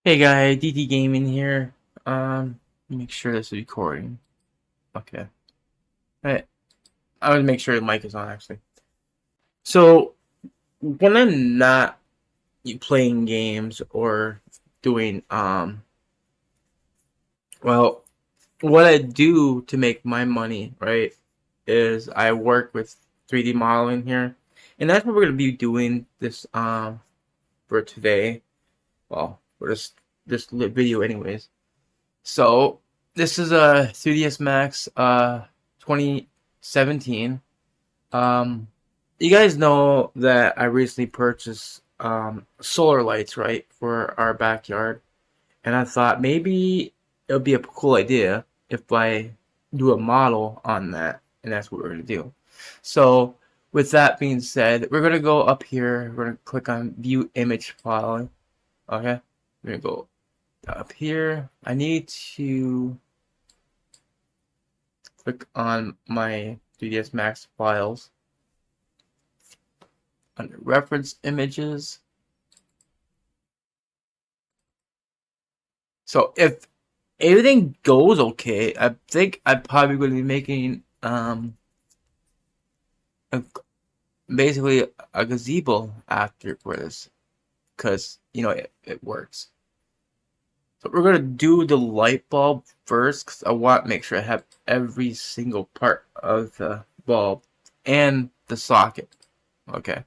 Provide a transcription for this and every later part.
Hey guys, DT Gaming here. Make sure this is recording. Okay. Alright. I want to make sure the mic is on actually. So when I'm not playing games or doing well, what I do to make my money, right, is I work with 3D modeling here. And that's what we're gonna be doing this for today. Well, for this video anyways. So this is a 3ds Max 2017. You guys know that I recently purchased solar lights, right, for our backyard, and I thought maybe it would be a cool idea if I do a model on that, and that's what we're gonna do. So with that being said, we're gonna go up here. We're gonna click on View Image File. Okay, we're gonna go up here. I need to click on my 3ds Max files under reference images. So if everything goes okay, I think I'm probably going to be making a, basically a gazebo after for this, because it works. So we're gonna do the light bulb first, because I want to make sure I have every single part of the bulb and the socket. Okay.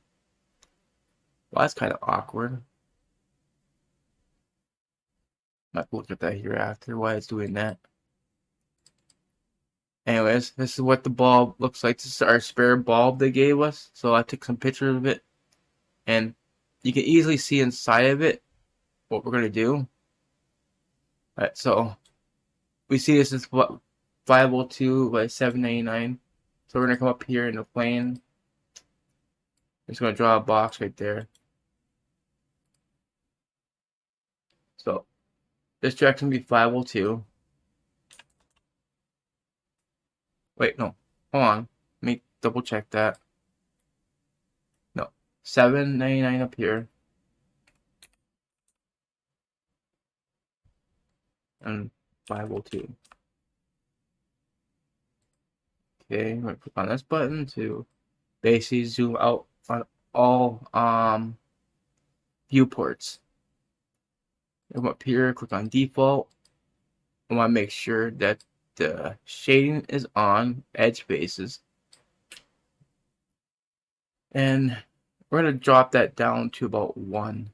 Well, that's kind of awkward. Might look at that here after why it's doing that. Anyways, this is what the bulb looks like. This is our spare bulb they gave us. So I took some pictures of it, and you can easily see inside of it what we're gonna do. Alright, so we see this is what 502 by 799. So we're gonna come up here in the plane. I'm just gonna draw a box right there. So this direction will be 502. Wait, no, hold on. Let me double check that. No, 799 up here. And 502. Okay, I'm gonna click on this button to basically zoom out on all viewports. Come up here, click on default. I want to make sure that the shading is on edge faces, and we're gonna drop that down to about 1.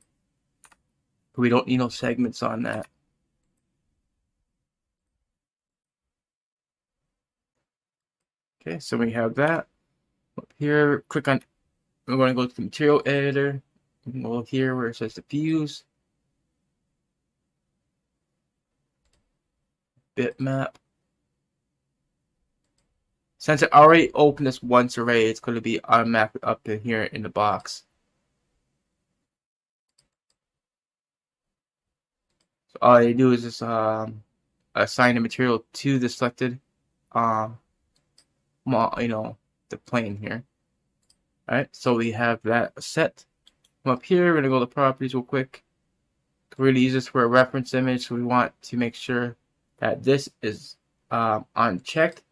We don't need no segments on that. Okay, so we have that. Up here, click on, we're going to go to the material editor. We can go here where it says diffuse, bitmap. Since I already opened this once already, it's going to be automatically up in here in the box. So all you do is just assign the material to the selected the plane here. Alright, so we have that set. Come up here, we're gonna go to properties real quick. We're gonna use this for a reference image, so we want to make sure that this is unchecked,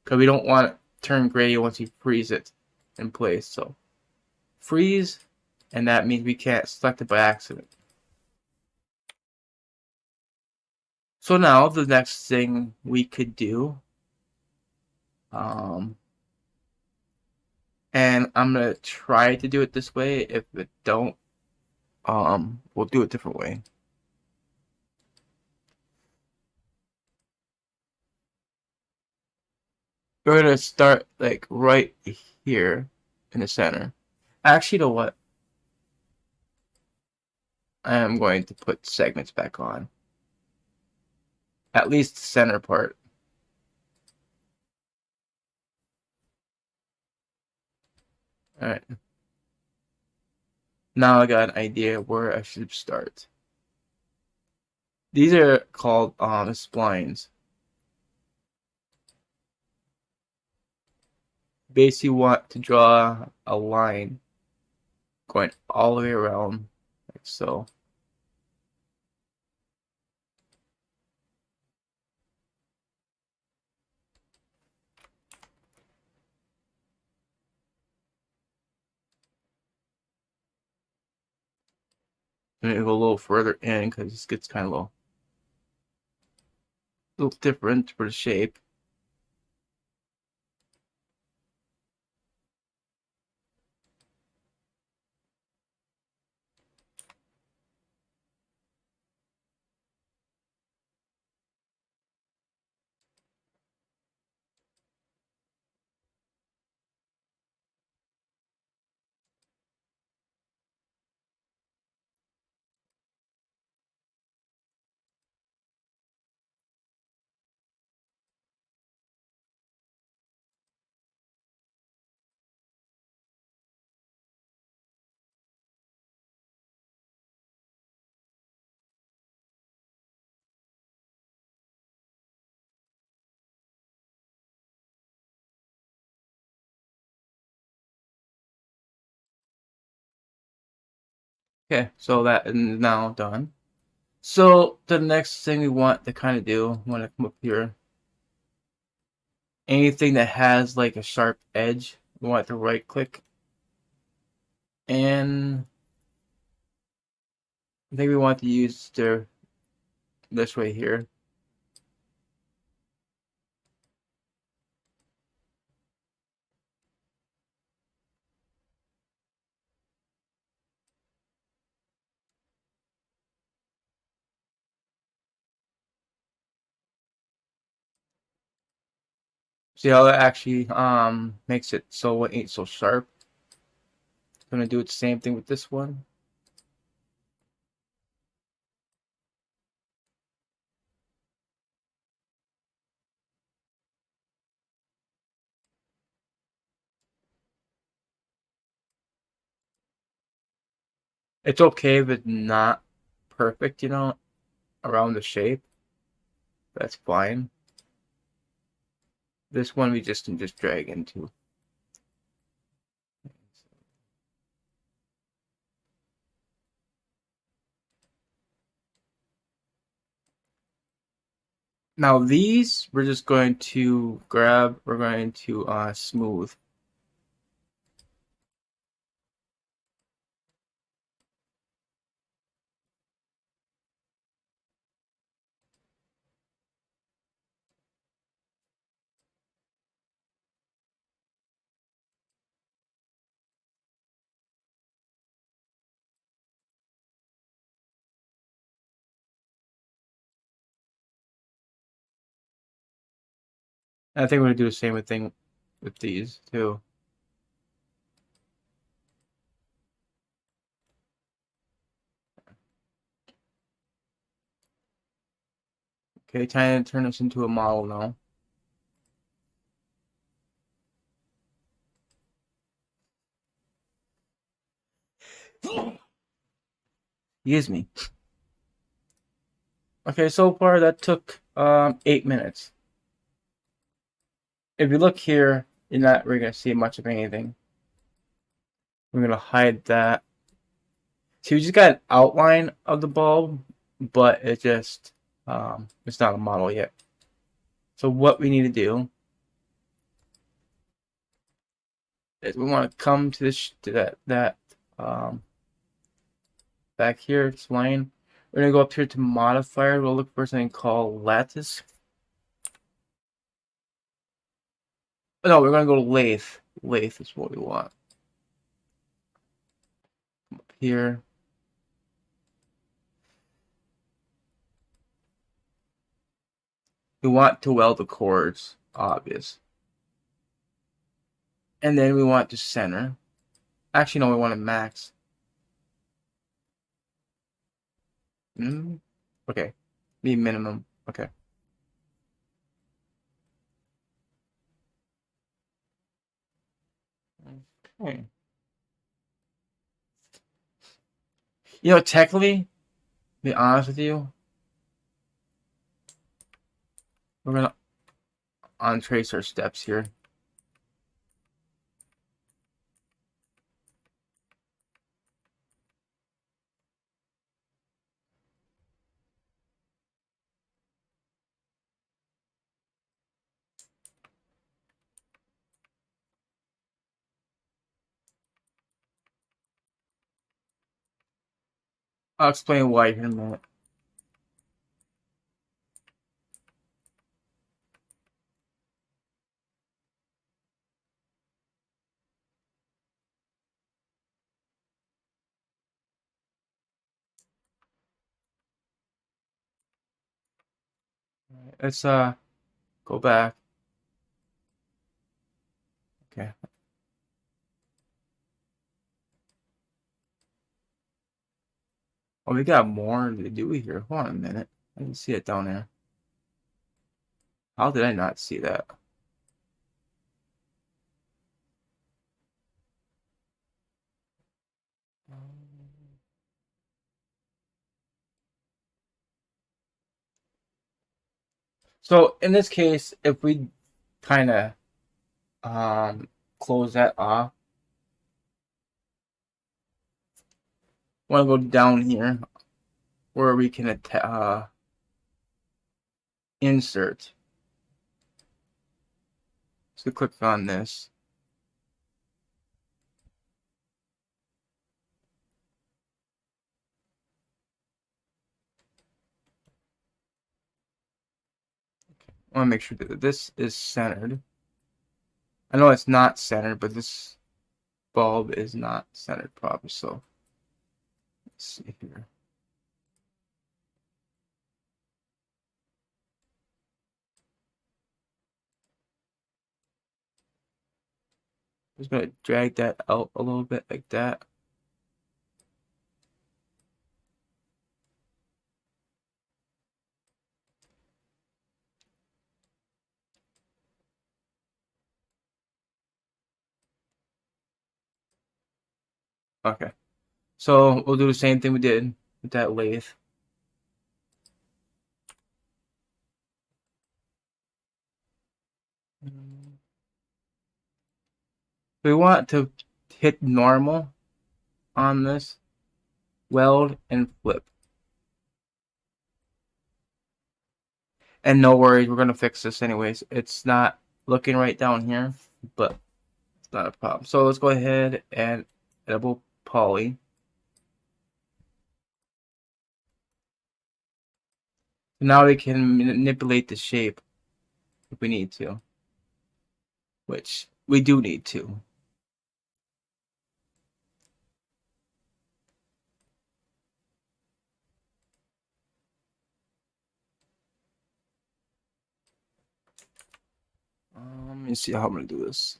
because we don't want it to turn gray once you freeze it in place. So freeze, and that means we can't select it by accident. So now the next thing we could do, and I'm gonna try to do it this way. If it don't, we'll do it a different way. We're gonna start like right here in the center. Actually, you know what? I am going to put segments back on. At least the center part. Alright. Now I got an idea where I should start. These are called splines. Basically want to draw a line going all the way around, like so. Maybe go a little further in because this gets kind of a little different for the shape. Okay, so that is now done. So the next thing we want to kind of do, we want to come up here. Anything that has like a sharp edge, we want to right click. And I think we want to use this right here. See how that actually makes it so it ain't so sharp. I'm gonna do the same thing with this one. It's okay if it's not perfect, around the shape. That's fine. This one we just can just drag into. Now these we're just going to grab, we're going to smooth. And I think we're gonna do the same thing with these too. Okay, time to turn this into a model now. Excuse me. Okay, so far that took 8 minutes. If you look here, you're not really gonna see much of anything. We're gonna hide that. See, we just got an outline of the bulb, but it's not a model yet. So what we need to do is we want to come to that um, back here, this line. We're gonna go up here to modifier. We'll look for something called lattice. No, we're gonna go to lathe. Lathe is what we want. Up here. We want to weld the chords, obvious. And then we want to center. Actually, no, we want to max. Okay. Be minimum. Okay. Okay. Technically, to be honest with you, we're gonna untrace our steps here. I'll explain why here in a minute. Let's go back. Okay. Oh, we got more to do here. Hold on a minute. I didn't see it down there. How did I not see that? So in this case, if we kind of close that off, want to go down here where we can insert. So click on this. I want to make sure that this is centered. I know it's not centered, but this bulb is not centered properly. So let's see here. Just gonna drag that out a little bit like that. Okay. So we'll do the same thing we did with that lathe. We want to hit normal on this, weld, and flip. And no worries, we're gonna fix this anyways. It's not looking right down here, but it's not a problem. So let's go ahead and double poly. Now we can manipulate the shape if we need to, which we do need to. Let me see how I'm gonna do this.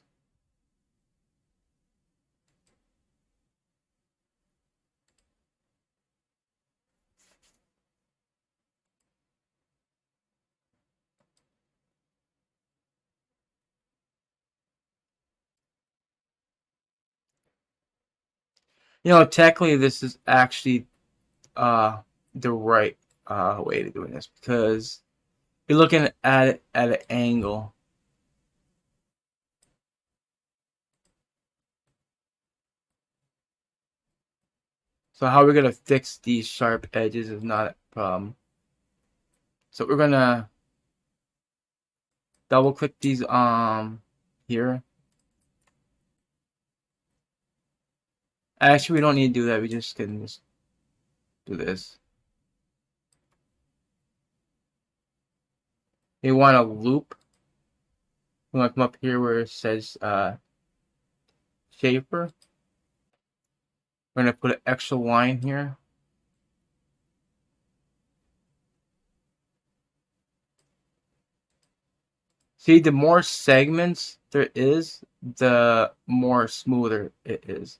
You know, technically, this is actually the right way to doing this because you're looking at it at an angle. So how we're gonna fix these sharp edges is not a problem. So we're gonna double click these here. Actually, we don't need to do that. We just can just do this. We want a loop. We want to come up here where it says shaper. We're gonna put an extra line here. See, the more segments there is, the more smoother it is.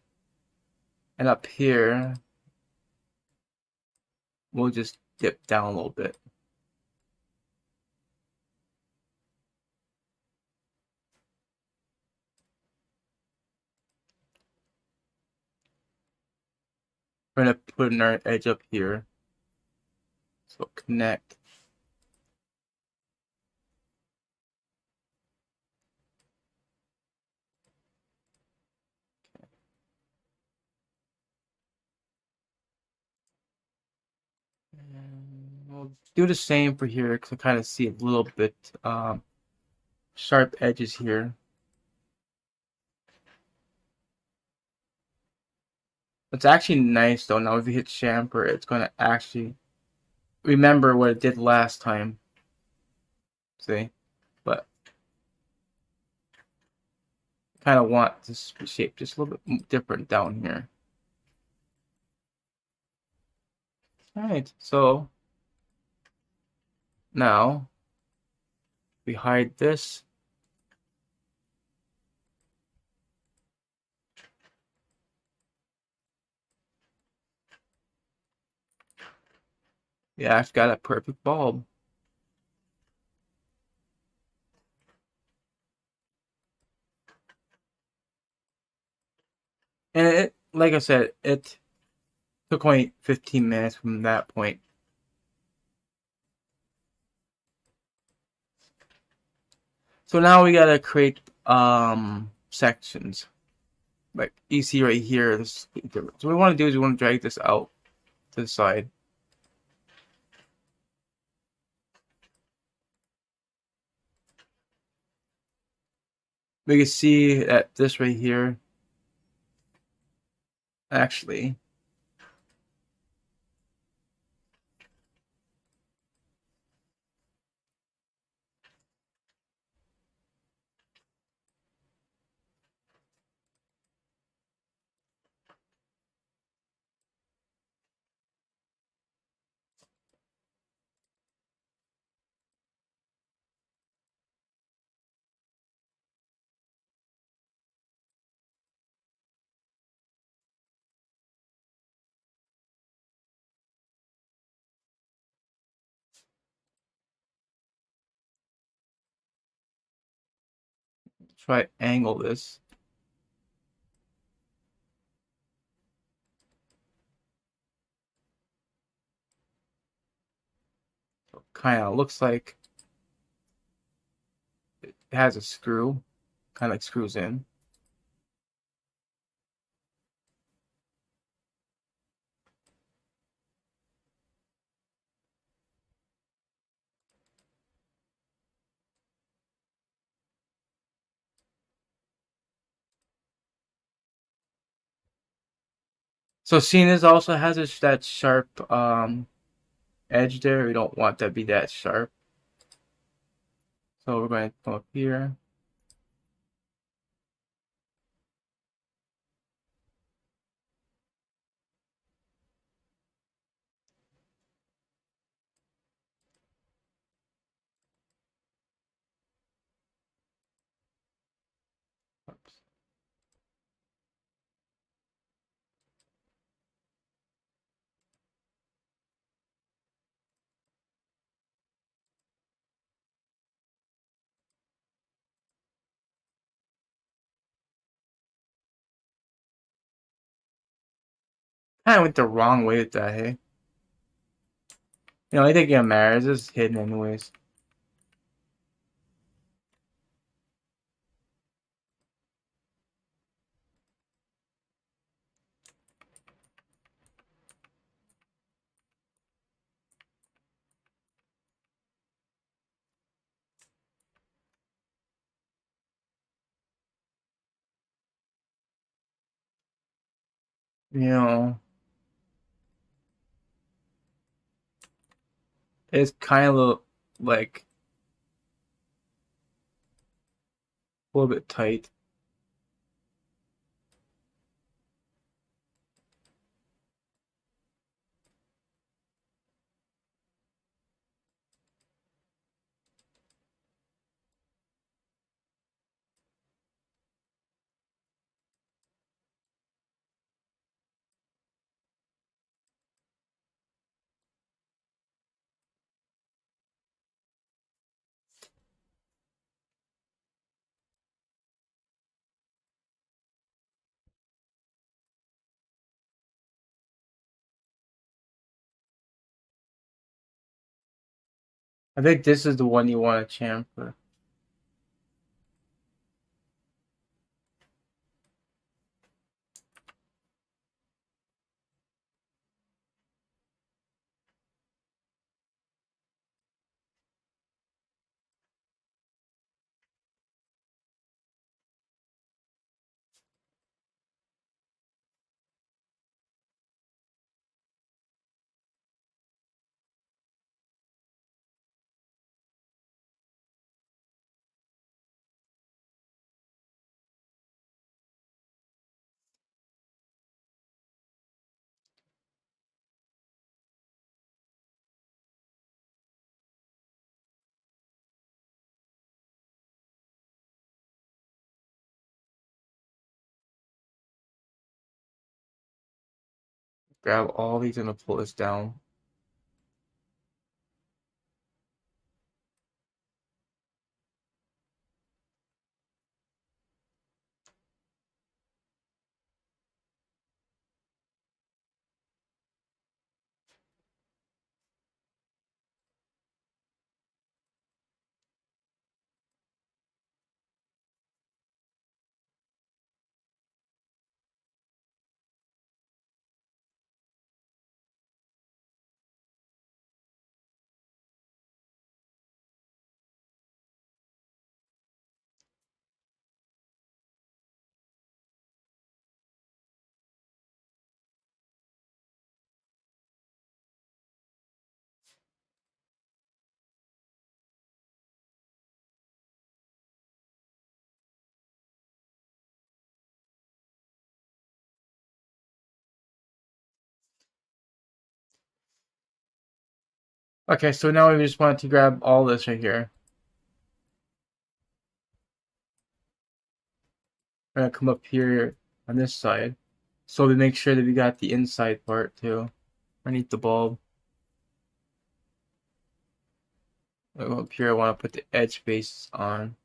And up here, we'll just dip down a little bit. We're gonna put another edge up here. So connect. And we'll do the same for here because I kind of see a little bit sharp edges here. It's actually nice though. Now if you hit chamfer, it's gonna actually remember what it did last time. See? But kind of want this shape just a little bit different down here. Alright, so now we hide this. Yeah, I've got a perfect bulb. And it, like I said, it took only 15 minutes from that point. So now we gotta create sections. Like you see right here, this so what we want to do is we want to drag this out to the side. We can see that this right here actually triangle this. So kind of looks like it has a screw, kind of like screws in. So seeing this also has that sharp edge there. We don't want that to be that sharp. So we're going to come up here. Oops. Kind of went the wrong way with that, hey? You know, I think it matters. It's hidden anyways. You know, it's kind of like a little bit tight. I think this is the one you want to chamfer. grab all these and pull this down. Okay, so now we just want to grab all this right here. We're gonna come up here on this side. So we make sure that we got the inside part too, underneath the bulb. Up here, I want to put the edge bases on.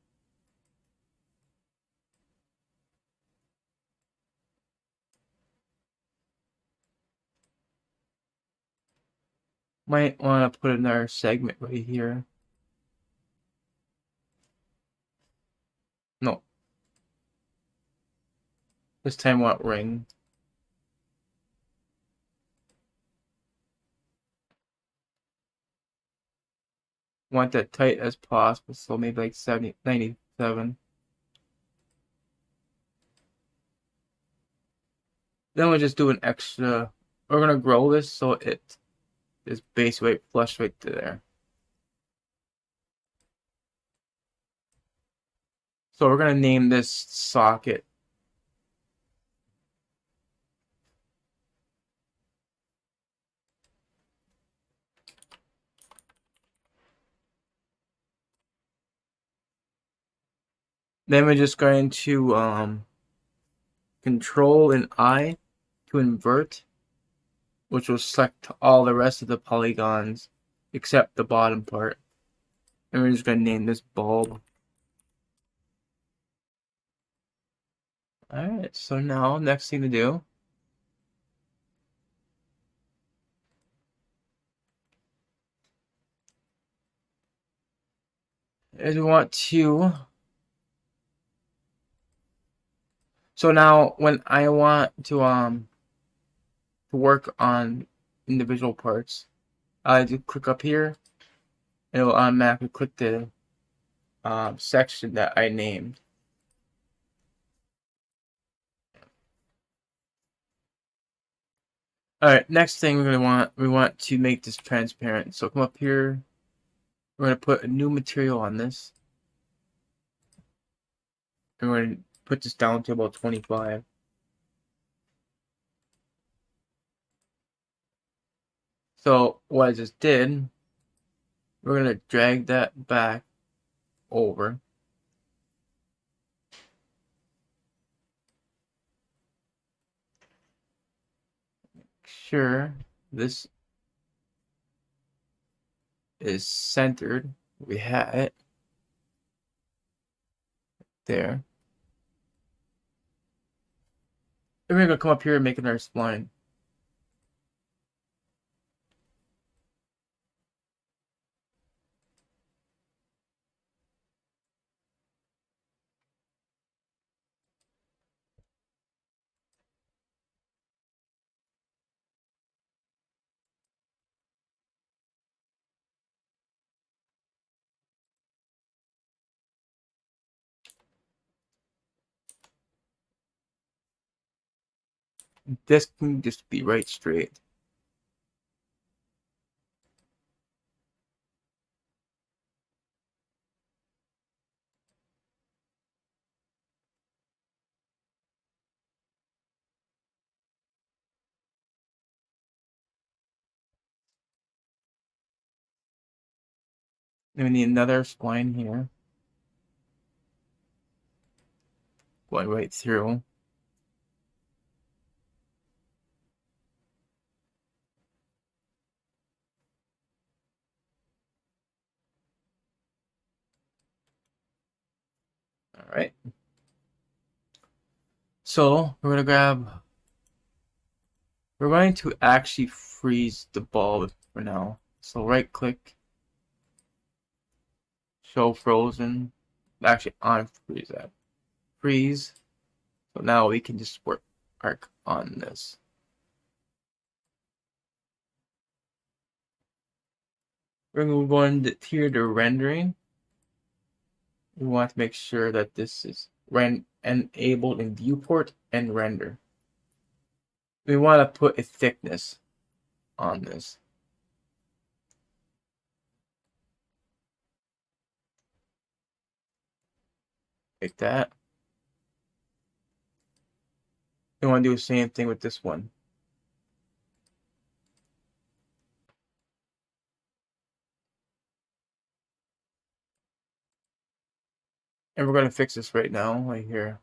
Might want to put another segment right here. No. This time I want ring. Want that tight as possible, so maybe like 70, 97. Then we'll just do an extra. We're gonna grow this so it is base weight flush right to there. So we're gonna name this socket. Then we're just going to control an I to invert, which will select all the rest of the polygons except the bottom part. And we're just going to name this bulb. Alright, so now next thing to do is we want to. So now when I want to work on individual parts, I just click up here. It will automatically click the section that I named. Alright, next thing we want to make this transparent. So come up here. We're going to put a new material on this. And we're going to put this down to about 25. So what I just did, we're going to drag that back over. Sure, this is centered. We had it there. And we're going to come up here and make another spline. This can just be right straight. Then we need another spline here. Going right through. Alright. So we're going to actually freeze the bulb for now. So right click, show frozen. Actually unfreeze that. Freeze. So now we can just work on this. We're going to go on here to rendering. We want to make sure that this is enabled in viewport and render. We want to put a thickness on this. Like that. We want to do the same thing with this one. And we're going to fix this right now, right here.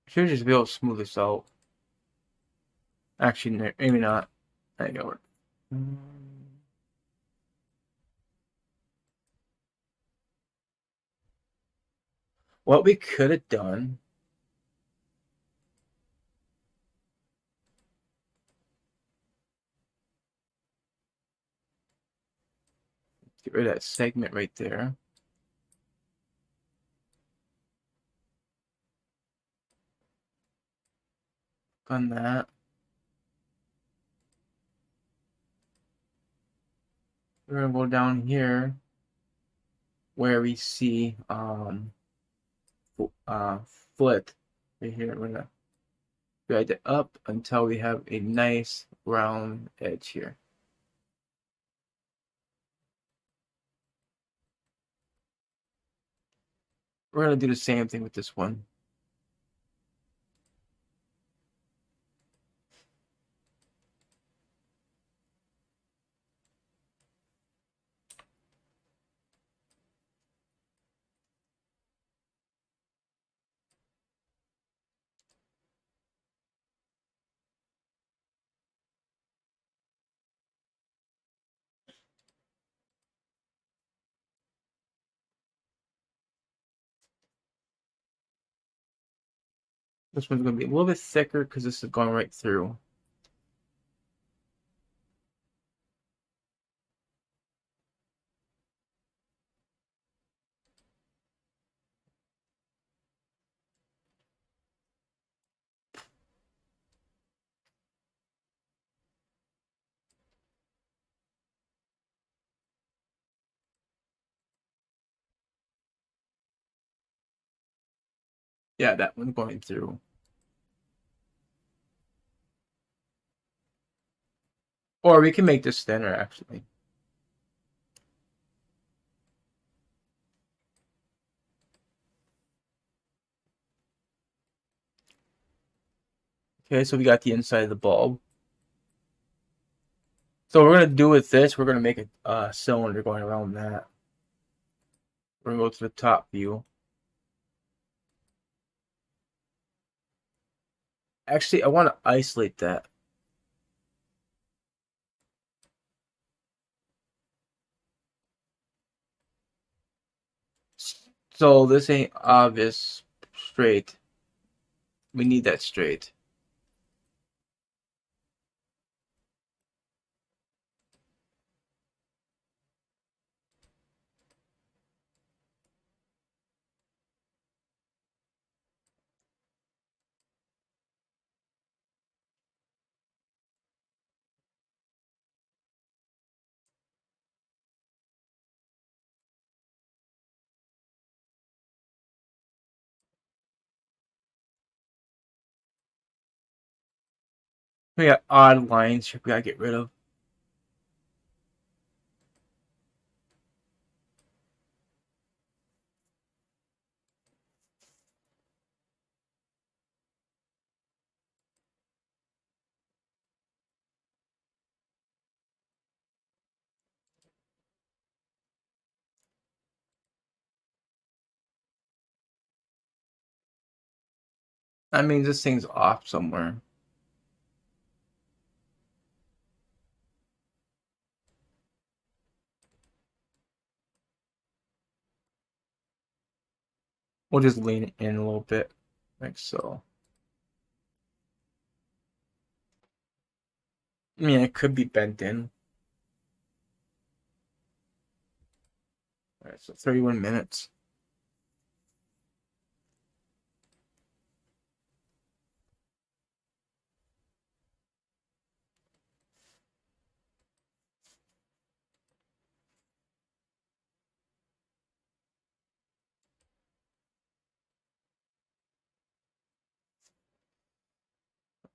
Should just be able to smooth this out. Actually, maybe not. I got work. What we could have done. Get rid of that segment right there. On that. We're gonna go down here where we see foot right here. We're gonna drag it up until we have a nice round edge here. We're gonna do the same thing with this one. This one's gonna be a little bit thicker because this is going right through. Yeah, that one's going through. Or we can make this thinner actually. Okay, so we got the inside of the bulb. So what we're gonna do with this, we're gonna make a cylinder going around that. We're gonna go to the top view. Actually, I want to isolate that. So this ain't obvious straight. We need that straight. We got odd lines here we gotta get rid of. I mean, this thing's off somewhere. We'll just lean it in a little bit, like so. I mean, it could be bent in. All right, so 31 minutes.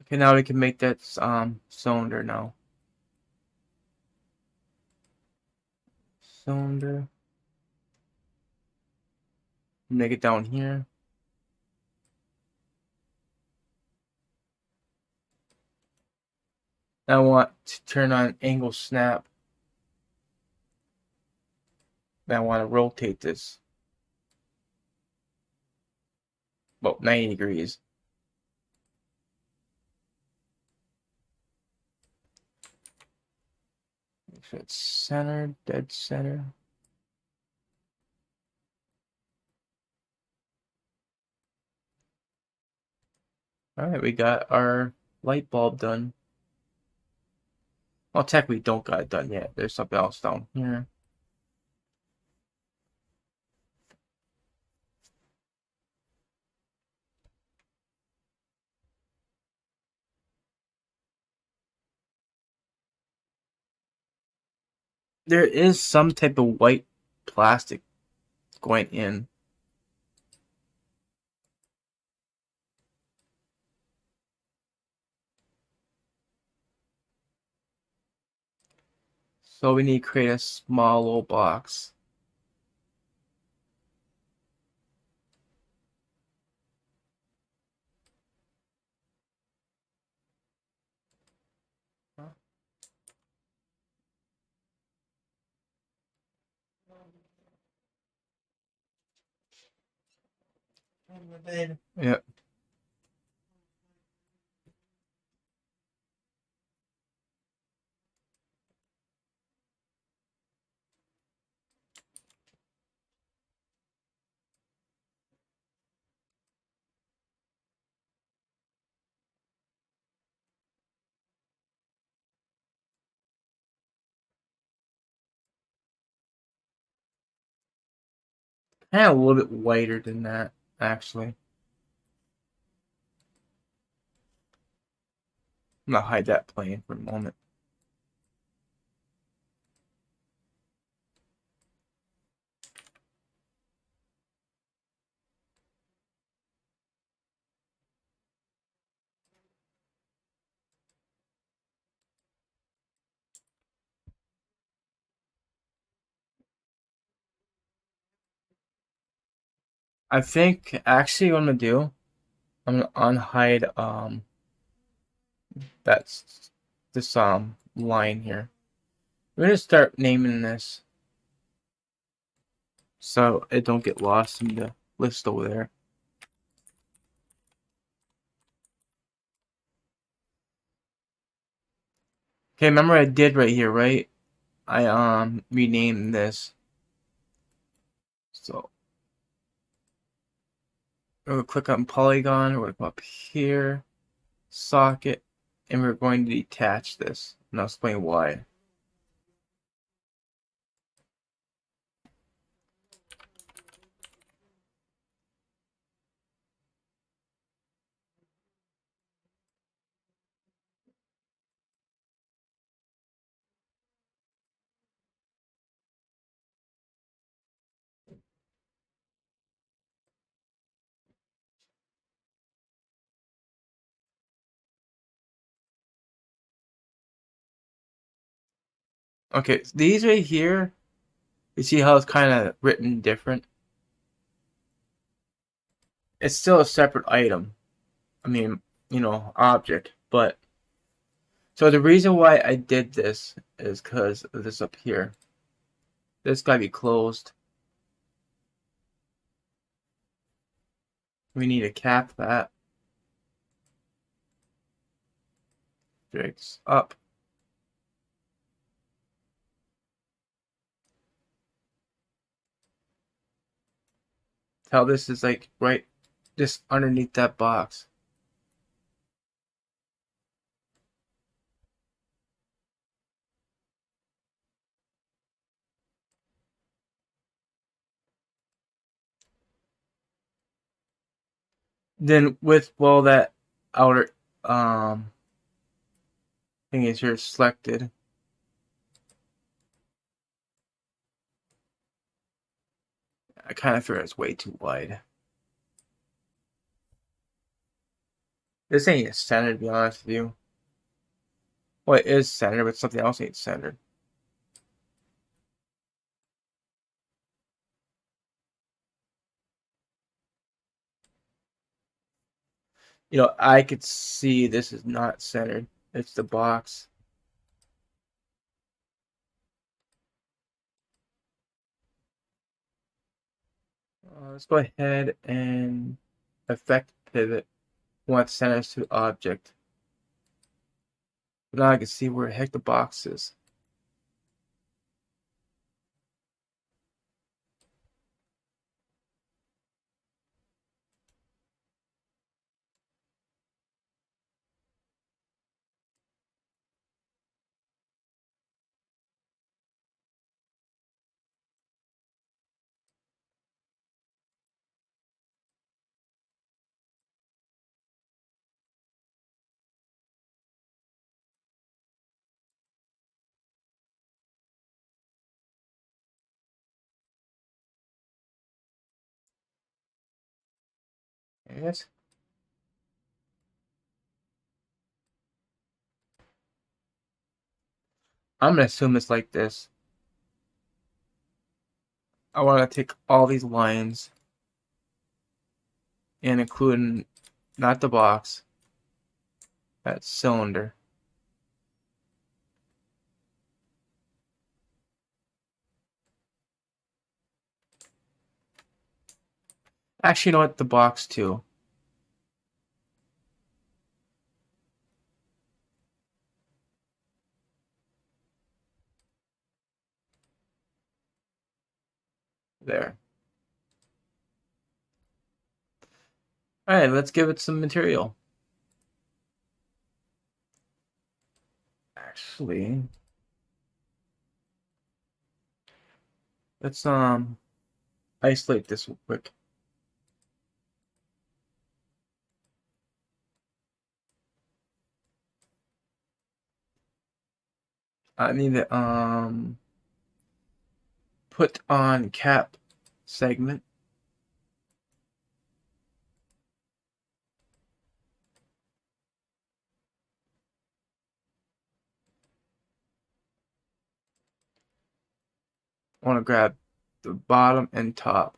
Okay, now we can make that cylinder now. Cylinder. Make it down here. Now I want to turn on angle snap. Then I want to rotate this about 90 degrees. Make sure it's centered, dead center. Alright, we got our light bulb done. Well, technically don't got it done yet. There's something else down here. There is some type of white plastic going in. So we need to create a small little box. Yeah. Kind of a little bit whiter than that, actually. I'm gonna hide that plane for a moment. I think actually what I'm gonna do, I'm gonna unhide that's this line here. We're gonna start naming this so it don't get lost in the list over there. Okay, remember I did right here, right? I renamed this. So we're gonna click on polygon, we're gonna go up here, socket, and we're going to detach this. And I'll explain why. Okay, these right here, you see how it's kind of written different? It's still a separate item. I mean, object. But, so the reason why I did this is because of this up here. This gotta be closed. We need to cap that. Drag this up. How this is like right just underneath that box. Then with well that outer thing is here selected. I kind of figure it's way too wide. This ain't centered, to be honest with you. Well, it is centered, but something else ain't centered. I could see this is not centered. It's the box. Let's go ahead and effect pivot. We want centers to object. Now I can see where the heck the box is. Yes. I'm gonna assume it's like this. I want to take all these lines and include not the box, that cylinder. Actually, you know what? The box too. There. Alright, let's give it some material. Actually, let's isolate this real quick. I need to put on cap segment. I want to grab the bottom and top.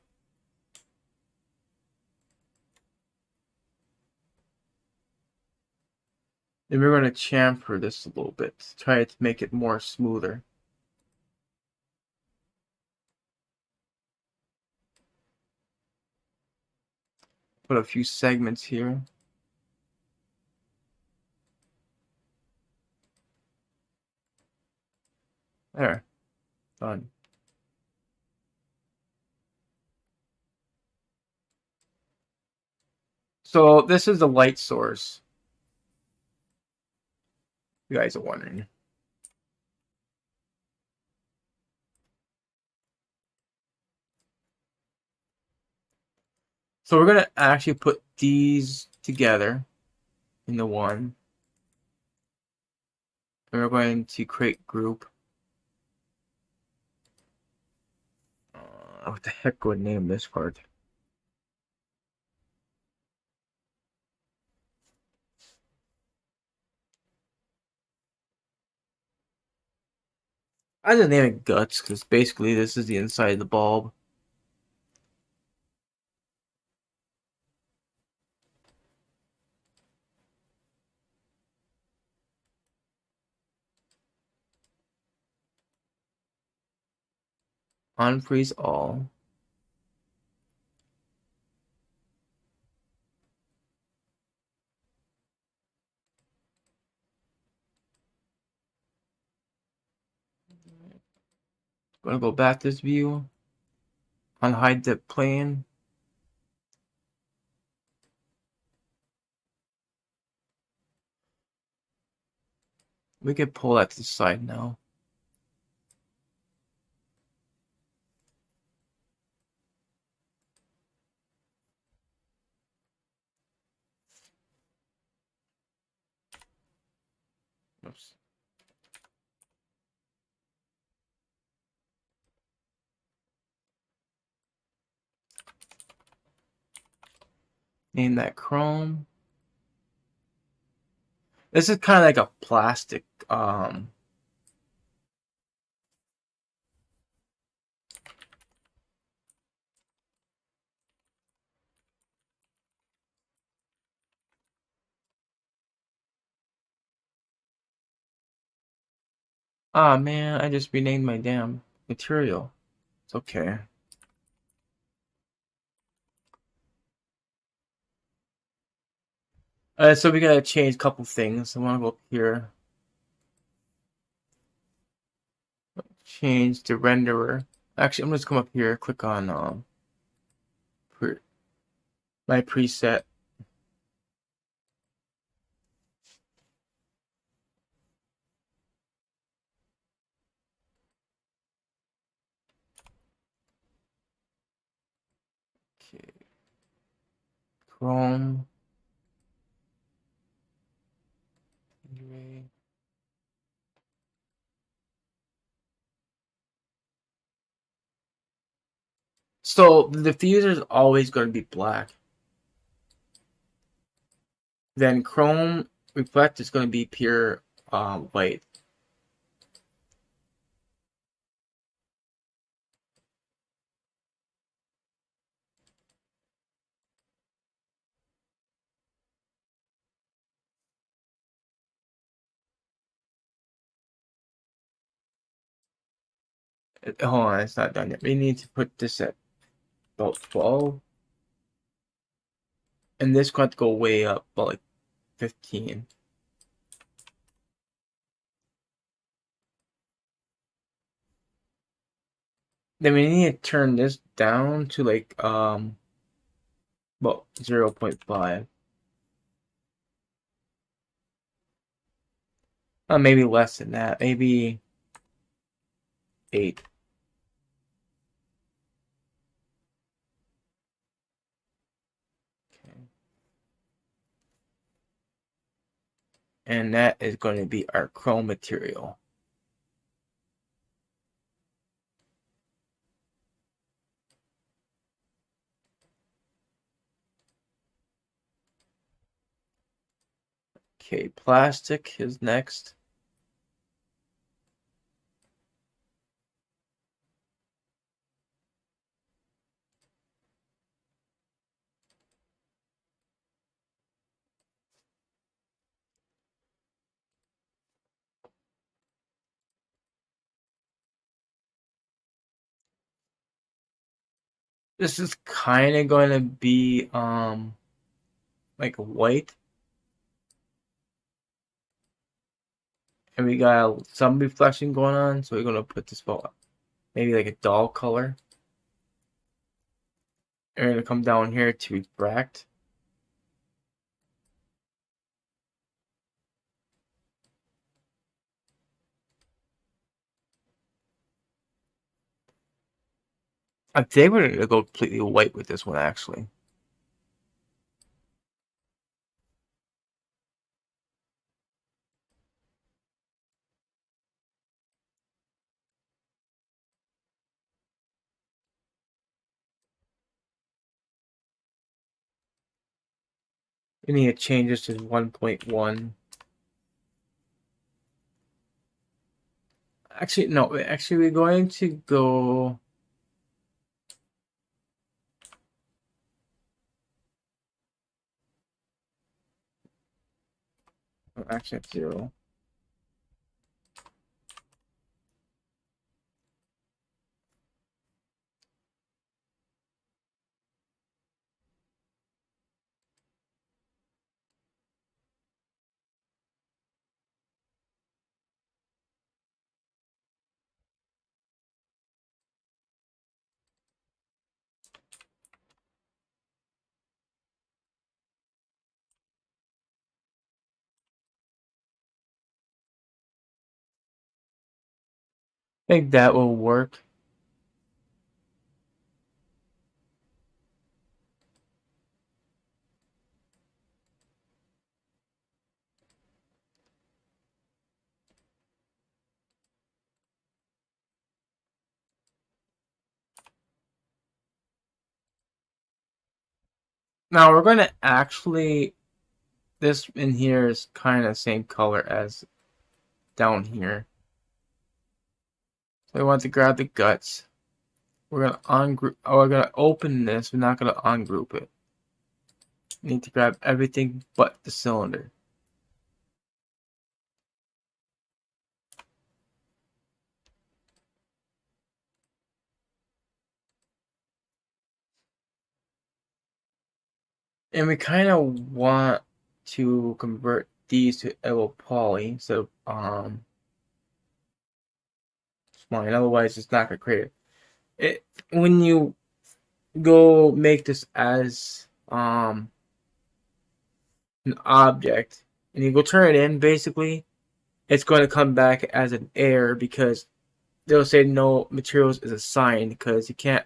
Then we're going to chamfer this a little bit to try to make it more smoother. Put a few segments here. There. Done. So this is the light source. You guys are wondering. So we're going to actually put these together into one. And we're going to create group. What the heck would name this part? I just name it guts because basically this is the inside of the bulb. Unfreeze all. Gonna go back this view, unhide the plane. We can pull that to the side now. Oops. Name that chrome. This is kind of like a plastic. Ah man, I just renamed my damn material. It's okay. So we gotta change a couple things. I want to go up here, change the renderer. Actually, I'm just come up here, click on my preset. Okay, Chrome. So the diffuser is always going to be black. Then Chrome Reflect is going to be pure white. Hold on, it's not done yet. We need to put this at about 12. And this got to go way up, about like 15. Then we need to turn this down to like about 0.5. Maybe less than that. Maybe 8. Okay. And that is going to be our chrome material. Okay, plastic is next. This is kind of going to be like white, and we got some reflection going on, so we're going to put this about maybe like a dull color. And we're going to come down here to refract. I think we're going to go completely white with this one, actually. We need to change this to 1.1. Actually, no. Actually, we're going to go. Actually, at 0. think that will work. Now we're gonna actually, this in here is kind of same color as down here. So we want to grab the guts. We're gonna ungroup. Oh, we're gonna open this. We're not gonna ungroup it. We need to grab everything but the cylinder. And we kind of want to convert these to Evo Poly, so spline. Otherwise, it's not gonna create it. When you go make this as an object and you go turn it in, basically, it's going to come back as an error because they'll say no materials is assigned because you can't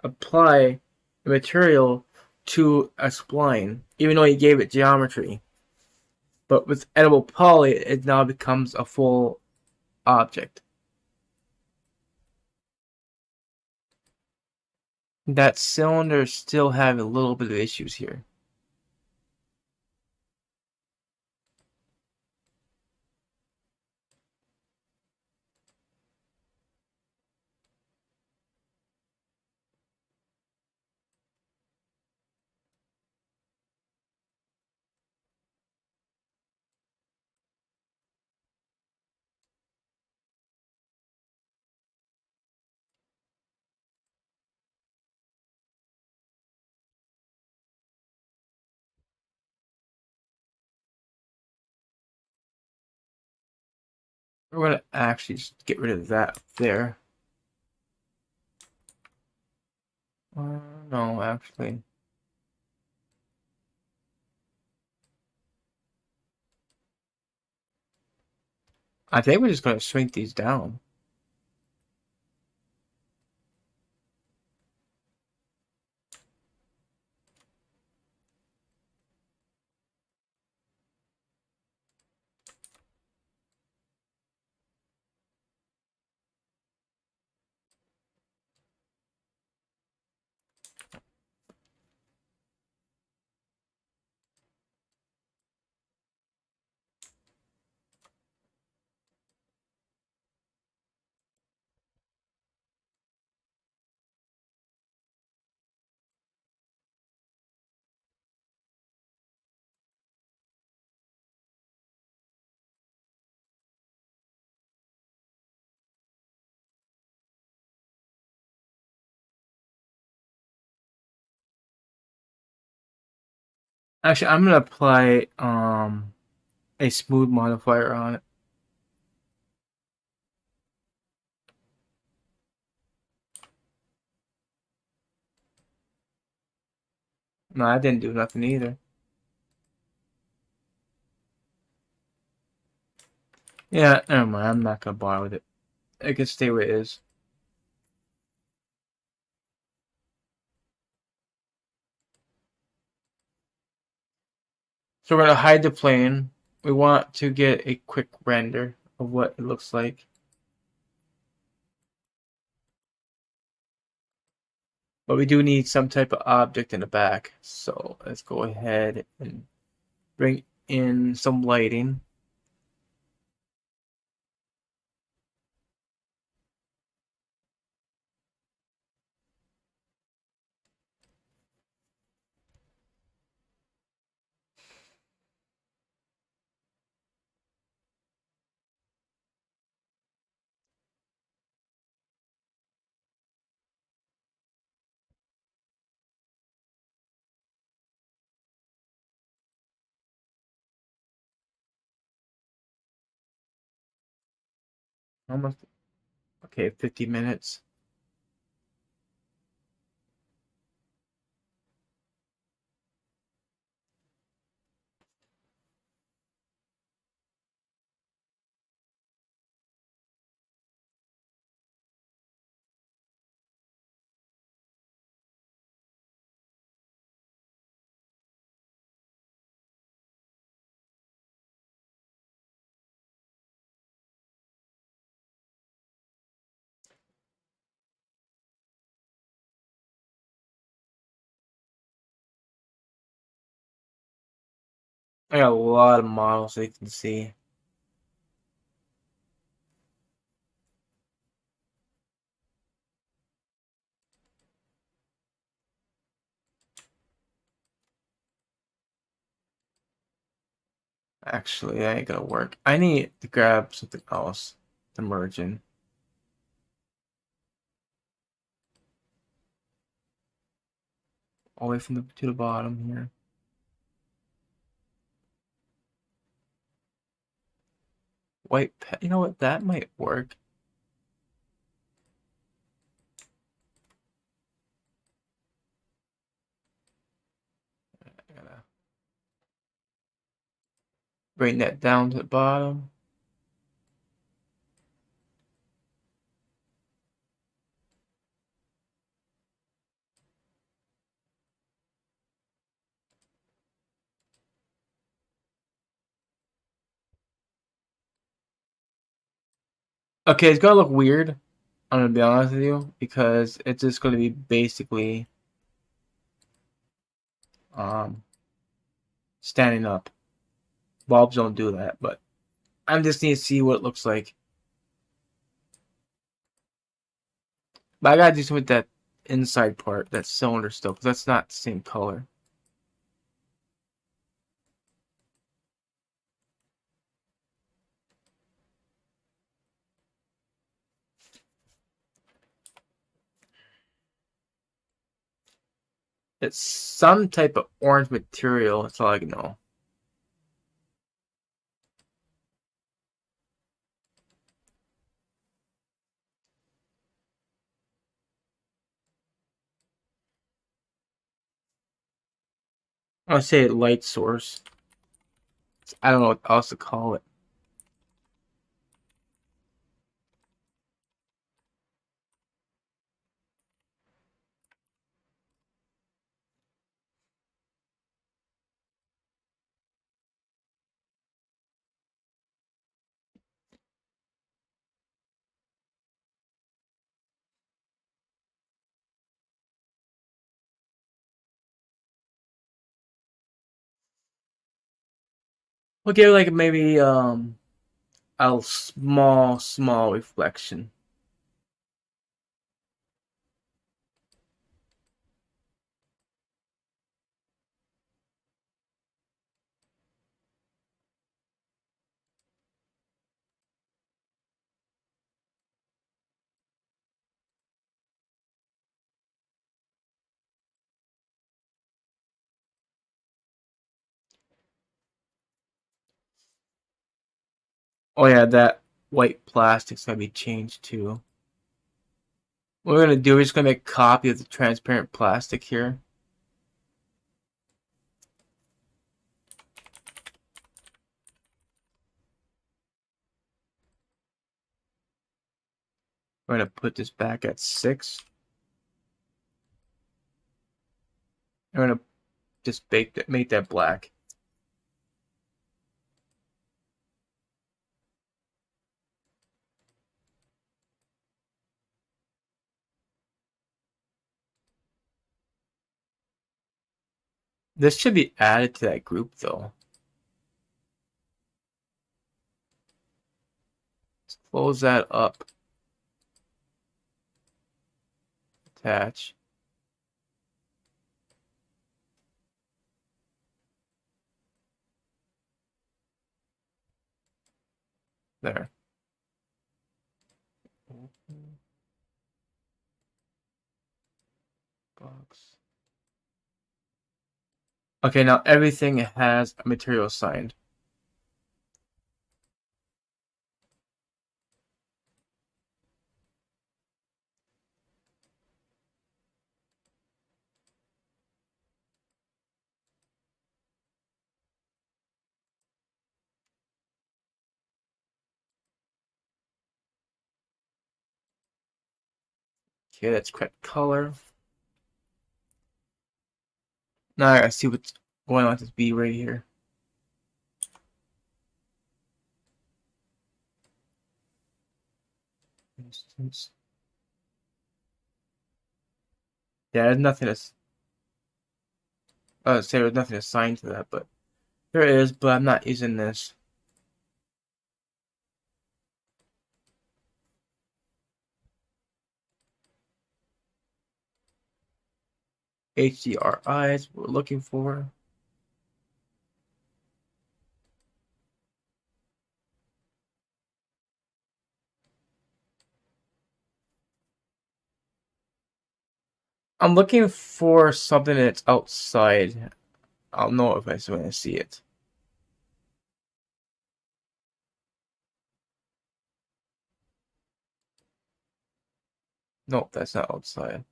apply the material to a spline, even though you gave it geometry. But with edible poly, it now becomes a full object. That cylinder still have a little bit of issues here. We're going to actually just get rid of that there. No, actually. I think we're just going to shrink these down. Actually, I'm going to apply a smooth modifier on it. No, I didn't do nothing either. Yeah, never mind. I'm not going to bother with it. It can stay where it is. So we're going to hide the plane. We want to get a quick render of what it looks like. But we do need some type of object in the back. So let's go ahead and bring in some lighting. Almost. Okay, 50 minutes. I got a lot of models so you can see. Actually, that ain't gonna work. I need to grab something else to merge in. All the way from the to the bottom here. White pen. You know what? That might work. I gotta bring that down to the bottom. Okay, it's gonna look weird. I'm gonna be honest with you because it's just gonna be basically um standing up. Bulbs don't do that, but I just need to see what it looks like. But I gotta do something with that inside part, that cylinder still, because that's not the same color. It's some type of orange material. That's all I know. I say light source. I don't know what else to call it. We'll give it like maybe a small reflection. Oh yeah, that white plastic's gotta be changed too. What we're gonna do is just gonna make a copy of the transparent plastic here. We're gonna put this back at 6. We're gonna just make that black. This should be added to that group though. Let's close that up. Attach. There. Box. Okay, now everything has a material assigned. Okay, that's correct color. Now I gotta see what's going on with this B right here. Instance. Yeah, there's nothing to. I would say there's nothing assigned to that, but There is, but I'm not using this. HDRI is what we're looking for. I'm looking for something that's outside. I'll know if I want to see it. Nope, that's not outside.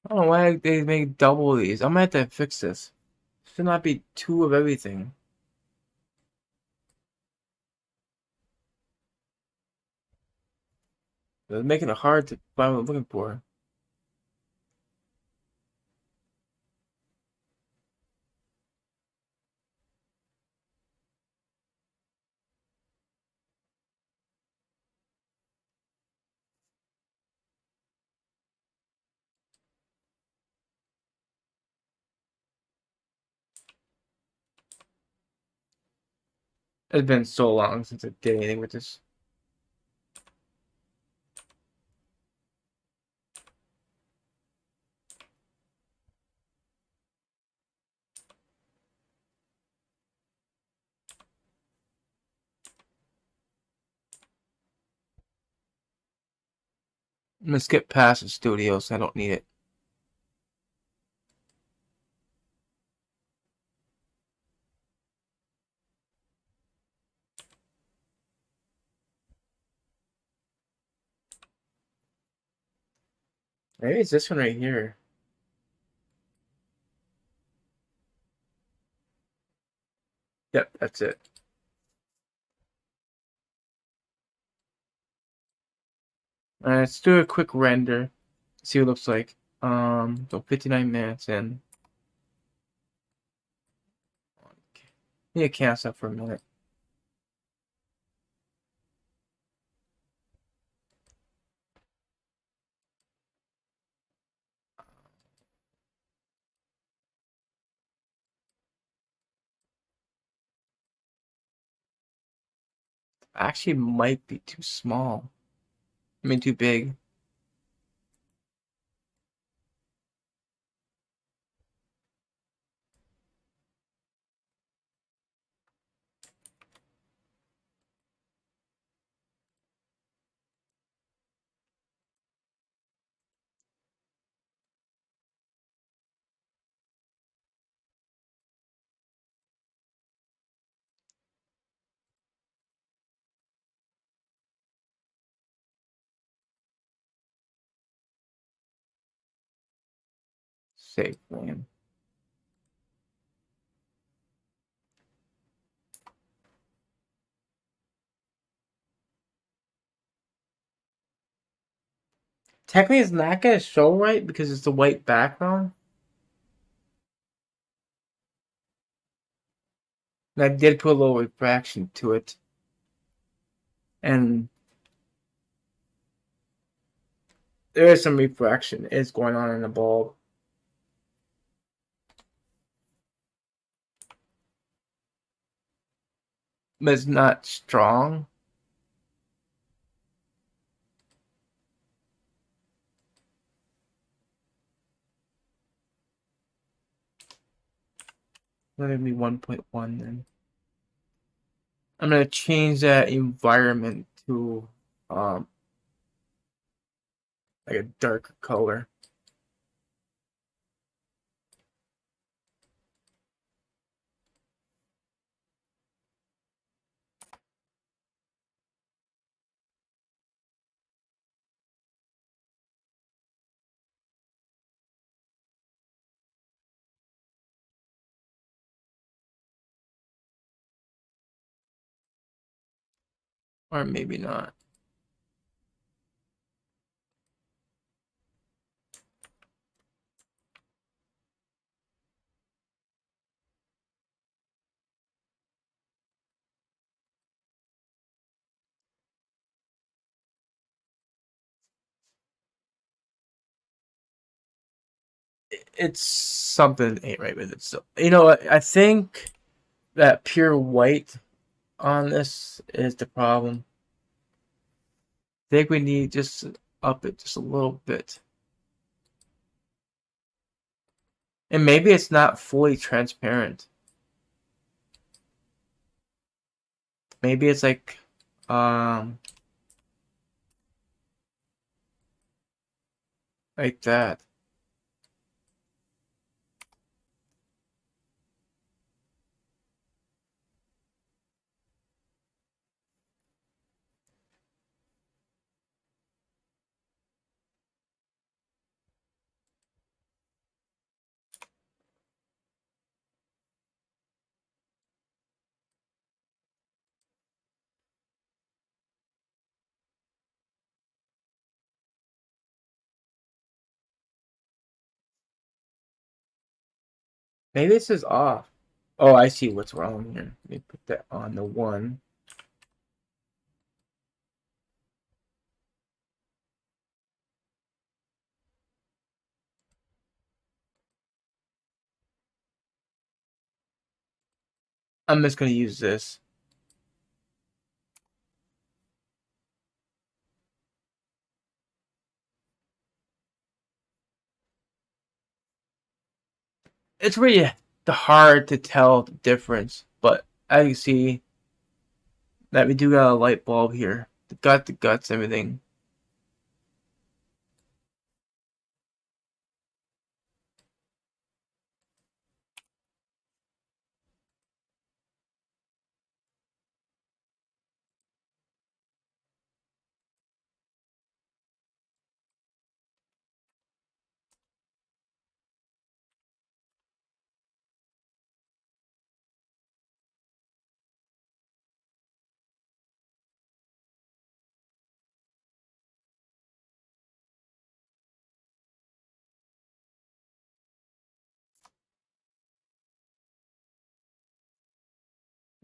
I don't know why they make double these. I'm gonna have to fix this. Should not be two of everything. It's making it hard to find what I'm looking for. It's been so long since I did anything with this. I'm gonna skip past the studios. I don't need it. Maybe it's this one right here. Yep, that's it. Let's do a quick render. See what it looks like. So 59 minutes in. Need to cancel that for a minute. Actually, might be too small. I mean, too big. Save frame. Technically, it's not gonna show right because it's the white background. And I did put a little refraction to it. And there is some refraction is going on in the bulb. But it's not strong. Let it be 1.1 then. I'm gonna change that environment to like a darker color. Or maybe not. It's something ain't right with it. So you know what? I think that pure white on this is the problem. I think we need just up it just a little bit. And maybe it's not fully transparent. Maybe it's um like that. Maybe this is off. Oh, I see what's wrong here. Let me put that on the one. I'm just gonna use this. It's really hard to tell the difference, but as you see that we do got a light bulb here. Got the guts, everything.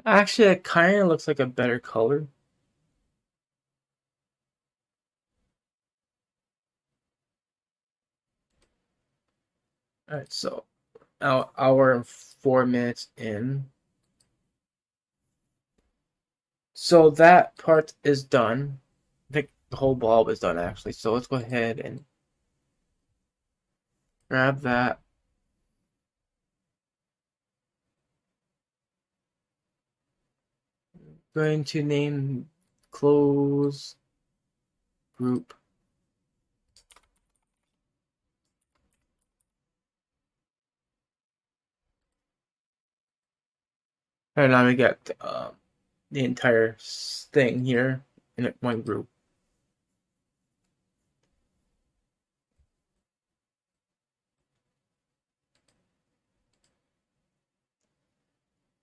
Actually, it kind of looks like a better color. All right, so now hour and 4 minutes in. So that part is done. I think the whole bulb is done actually. So let's go ahead and grab that. Going to name close group. And now we got the entire thing here in one group.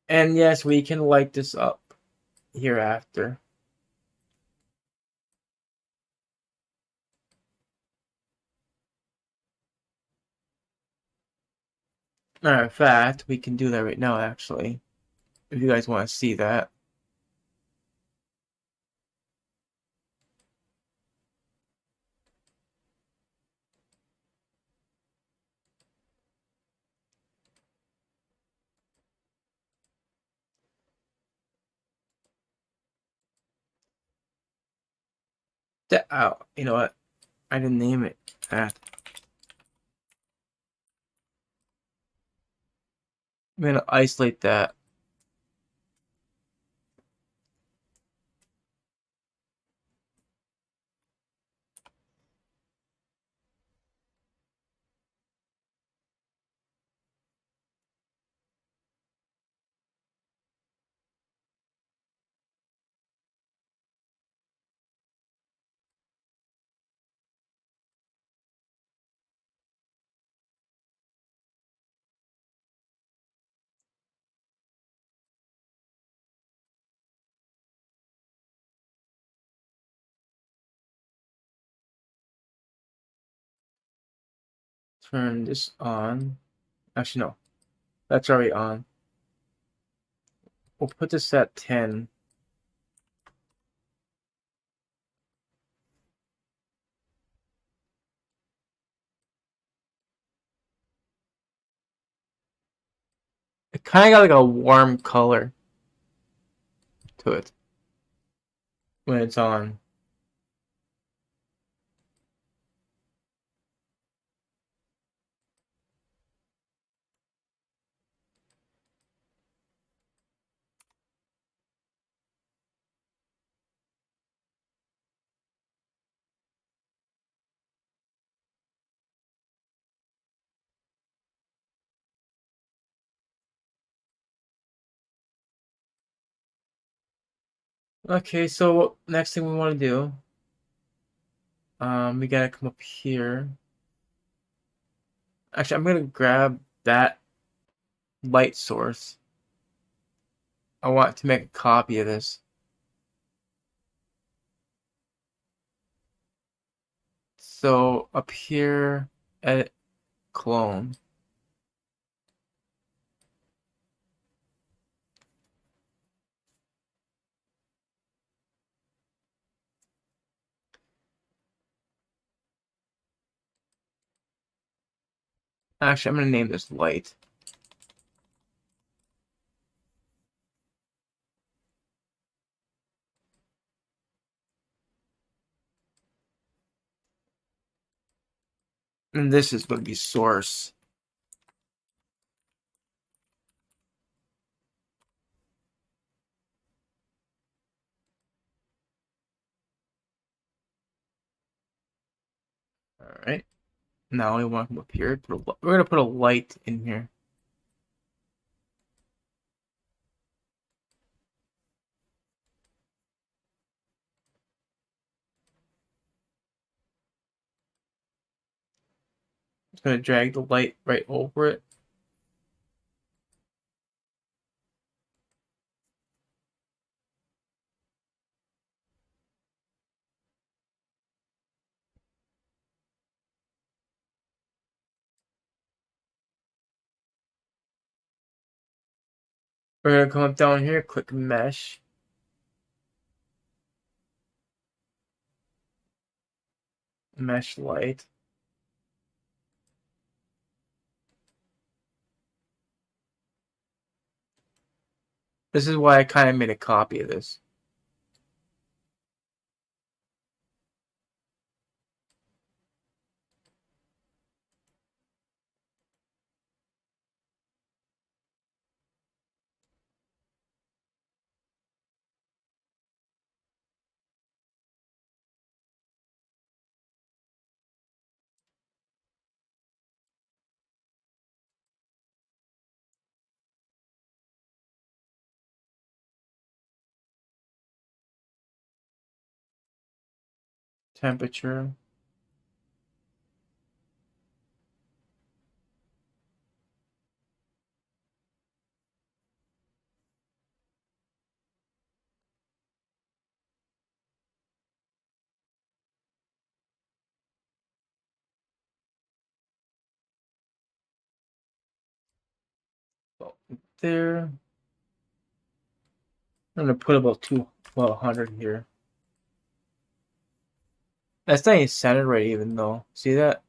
And yes, we can light this up hereafter. Matter of fact, we can do that right now actually. If you guys want to see that. That out. You know what? I didn't name it that. I'm gonna isolate that. turn this on. Actually, no, that's already on. We'll put this at 10. It kind of got like a warm color to it when it's on. Okay, so next thing we want to do, we gotta come up here. Actually, I'm gonna grab that light source. I want to make a copy of this. So up here, edit clone. Actually, I'm gonna name this light. And this is going to be source. All right. Now we want to come up here. We're gonna put a light in here. Just gonna drag the light right over it. We're gonna come up down here, click mesh. Mesh light. This is why I kind of made a copy of this. Temperature. There. I'm gonna put about 100 here. That's not even centered right even though. See that?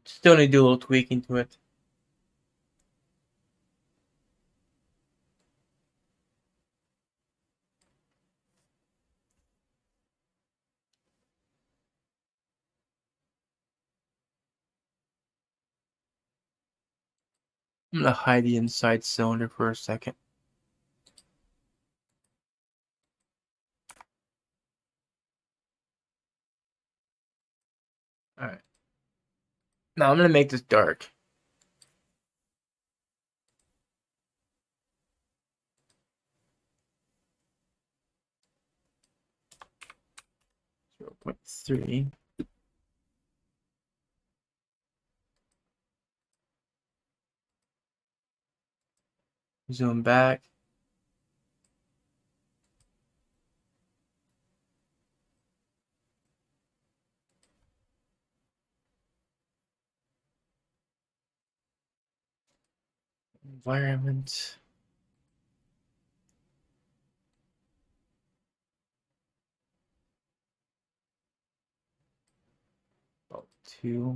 Still need to do a little tweaking to it. I'm gonna hide the inside cylinder for a second. All right. Now I'm gonna make this dark. 0.3. Zoom back. Environment. About 2.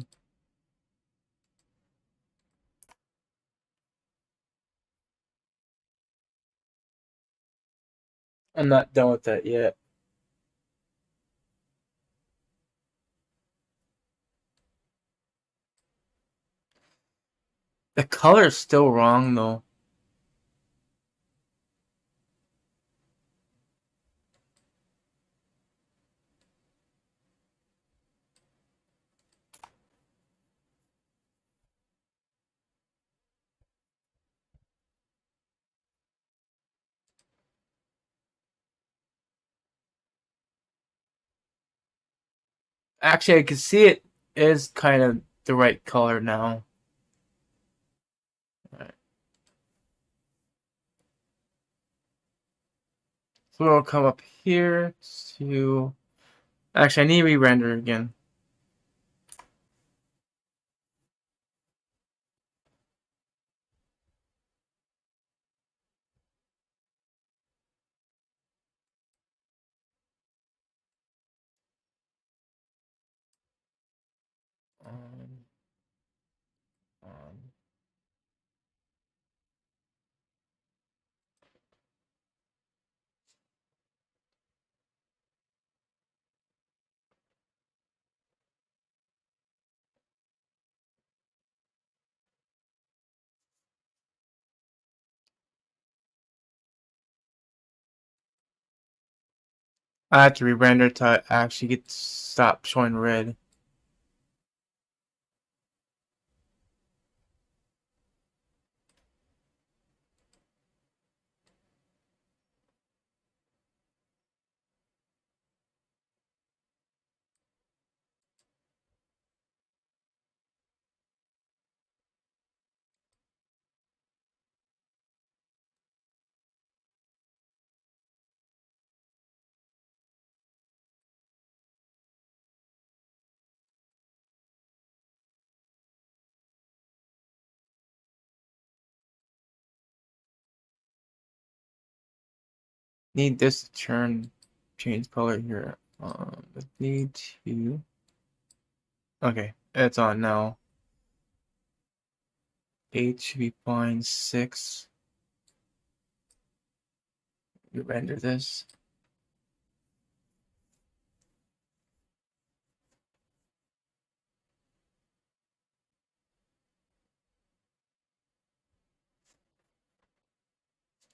I'm not done with that yet. The color is still wrong though. Actually, I can see it is kind of the right color now. Alright. So we'll come up here to. Actually, I need to re-render again. Um, um, I have to re-render to actually get stop showing red. Need this to change color here. Need to. Okay, it's on now. 8 should be fine. 6. You render this.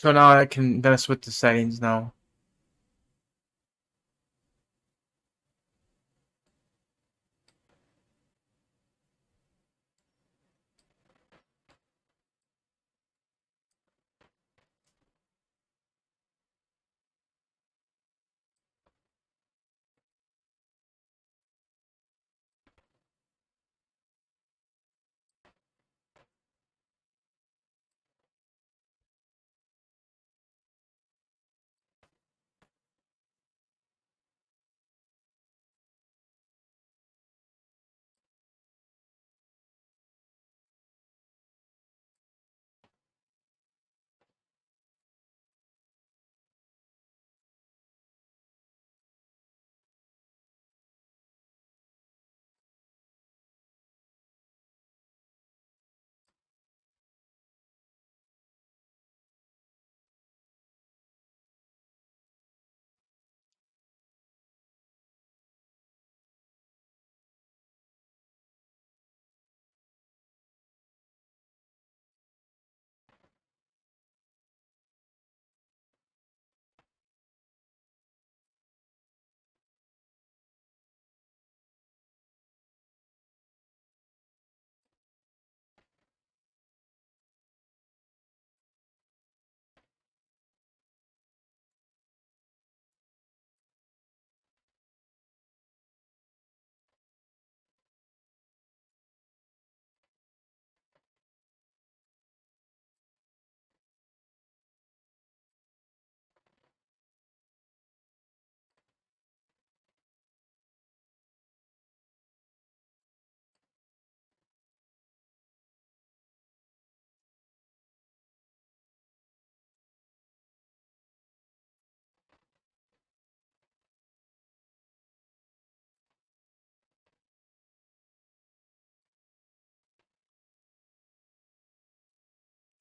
So now I can mess with the settings now.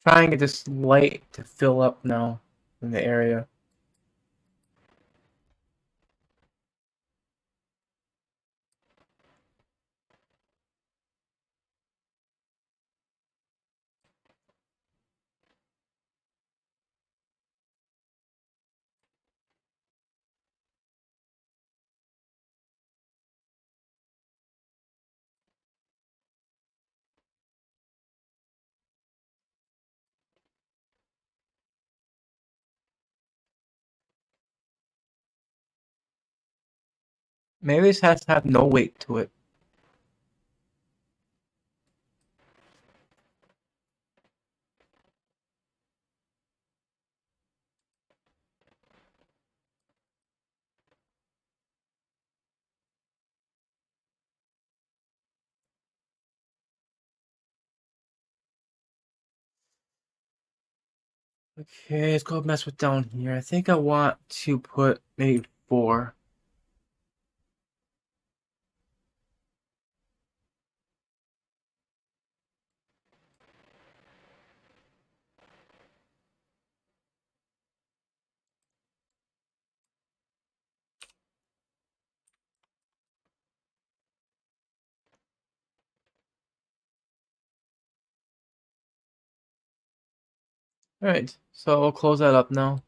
Trying to get this light to fill up now in the area. Maybe this has to have no weight to it. Okay, let's go mess with down here. I think I want to put maybe 4. Alright, so we'll close that up now.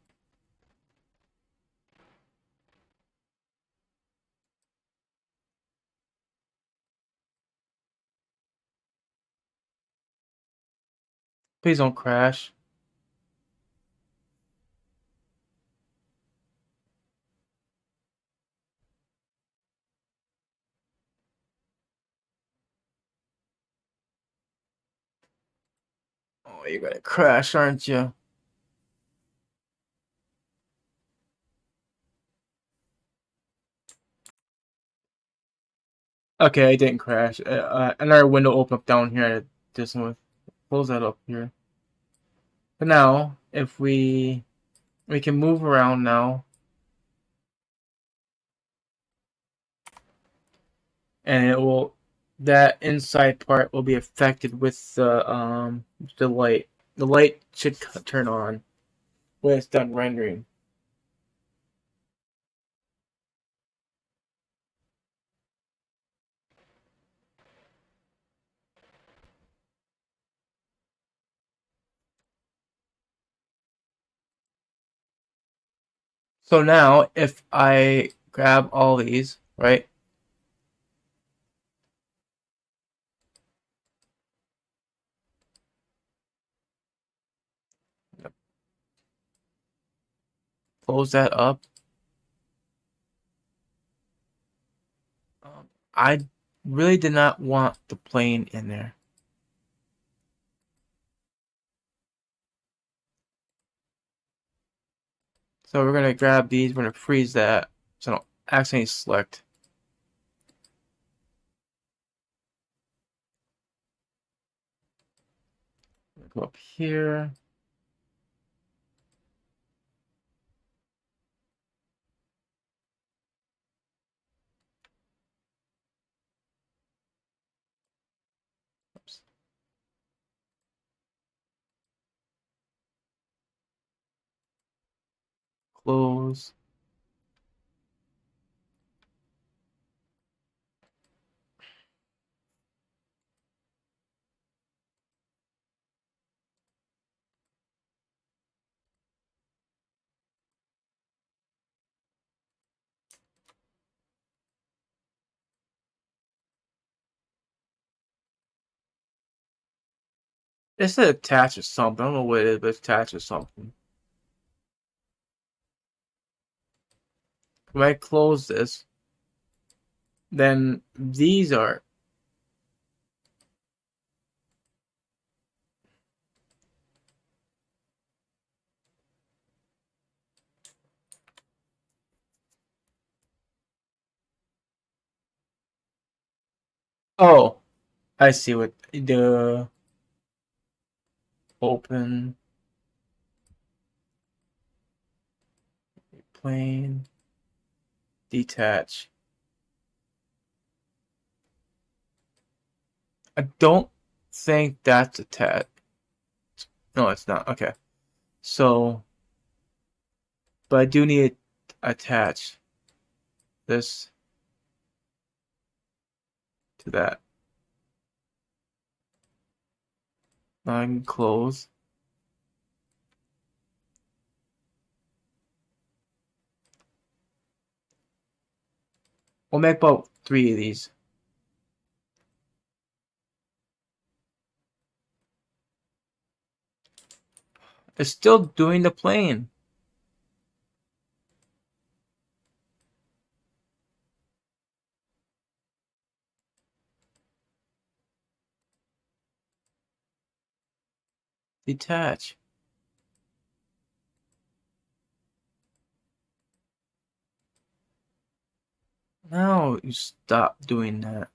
Please don't crash. Oh, you're gonna crash, aren't you? Okay, I didn't crash. Another window opened up down here. Just want to close that up here. But now, if we can move around now, and it will that inside part will be affected with the light. The light should turn on when it's done rendering. So now, if I grab all these, right? Close that up. I really did not want the plane in there. So we're gonna grab these, we're gonna freeze that, so I don't accidentally select. Go up here. Oops. Close. It's attached to something. I don't know what it is, but it's attached to something. When I close this, then these are. Oh, I see what the open plane detach. I don't think that's attached. No, it's not. Okay. So, but I do need to attach this to that. Now I can close. We'll make about 3 of these. It's still doing the plane. Detach. No, you stop doing that.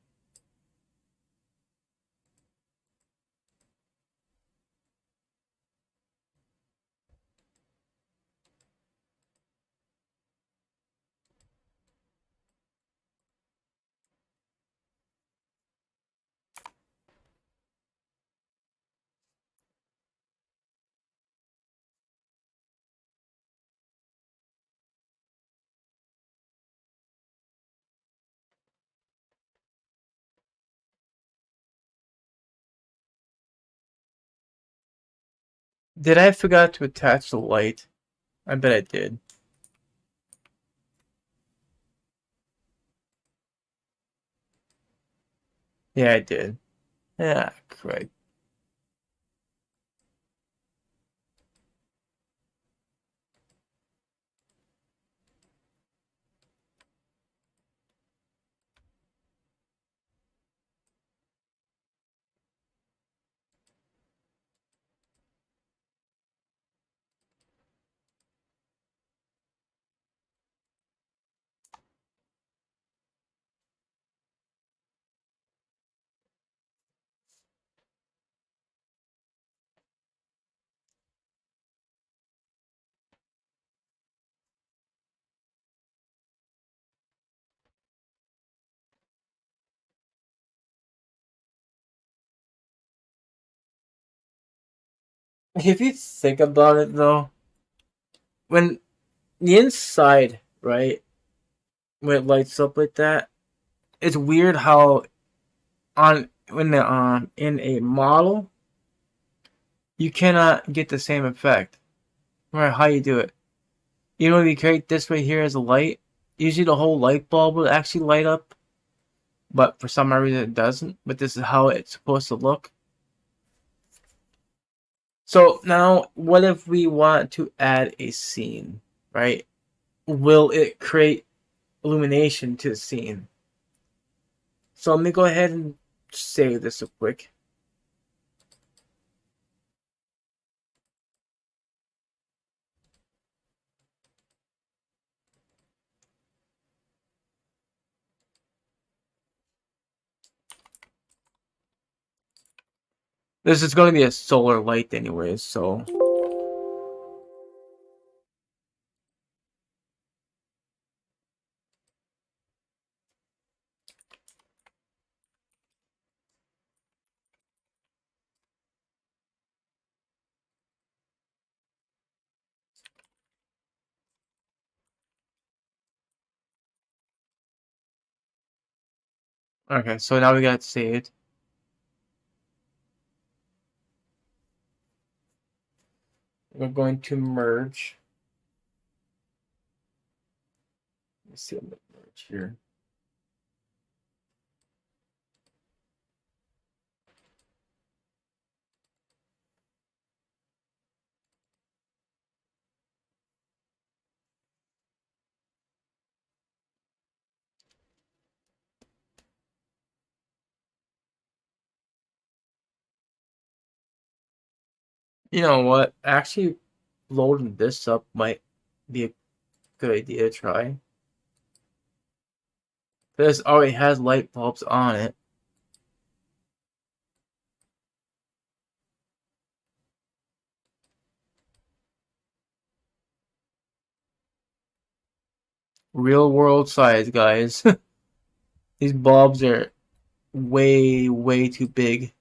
Did I forget to attach the light? I bet I did. Yeah, I did. Yeah, correct. If you think about it though, when the inside, right, when it lights up like that, it's weird how on when the in a model you cannot get the same effect. No matter how you do it. You know, if you create this right here as a light, usually the whole light bulb will actually light up, but for some reason it doesn't. But this is how it's supposed to look. So now, what if we want to add a scene, right? Will it create illumination to the scene? So let me go ahead and save this real quick. This is going to be a solar light anyways, so okay. So now we got it saved. We're going to merge. Let's see, I'm going to merge here. You know what? Actually, loading this up might be a good idea to try. This already has light bulbs on it. Real world size, guys. These bulbs are way, way too big.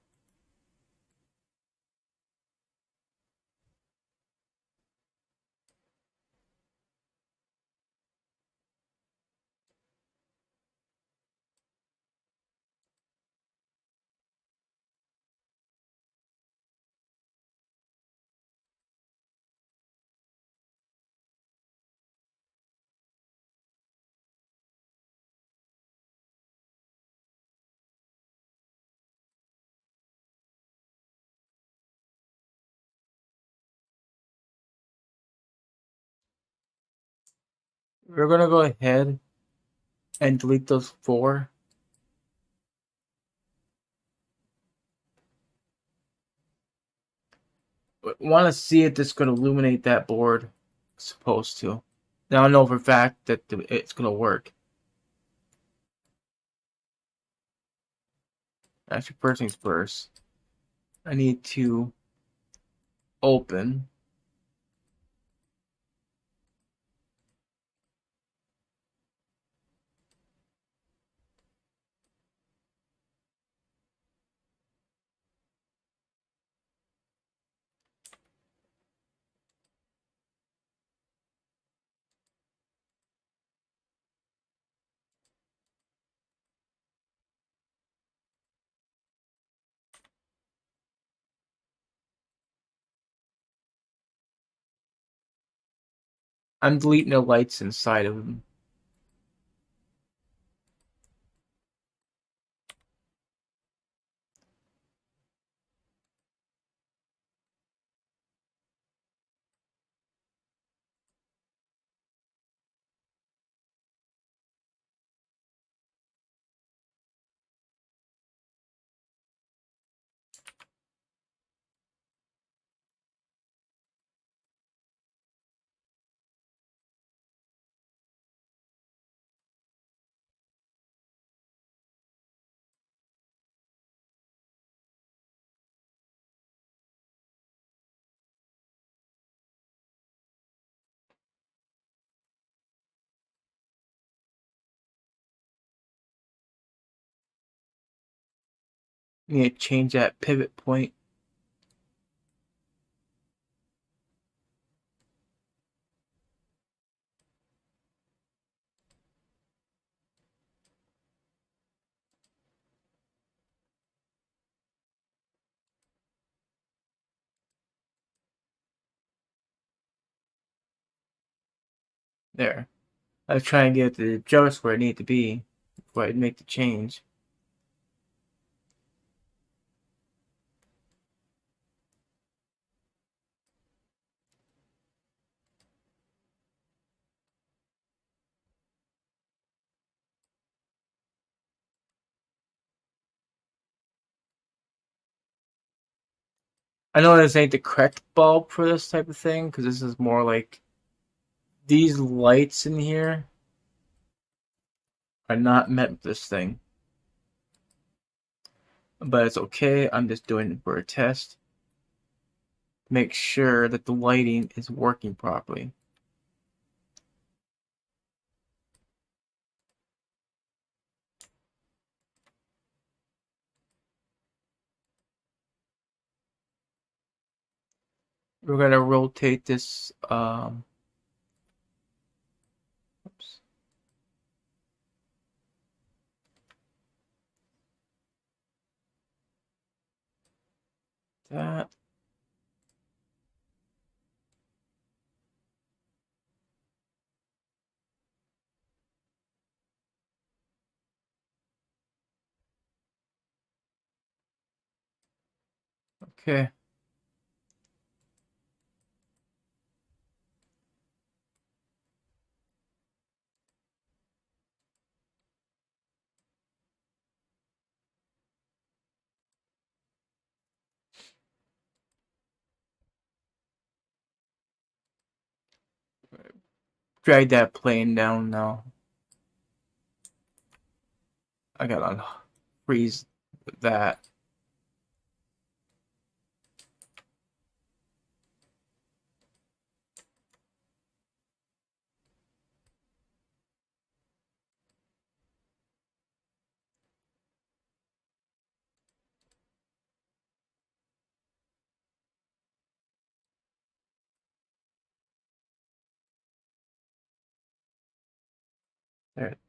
We're gonna go ahead and delete those four. Want to see if this going to illuminate that board. It's supposed to. Now I know for a fact that it's going to work. Actually, first things first. I need to open. I'm deleting the lights inside of them. I need to change that pivot point. There. I was trying to get the just where it needed to be before I make the change. I know this ain't the correct bulb for this type of thing because this is more like these lights in here are not meant for this thing. But it's okay. I'm just doing it for a test. Make sure that the lighting is working properly. We're gonna rotate this. Oops. That. Okay. Drag that plane down now. I gotta freeze that.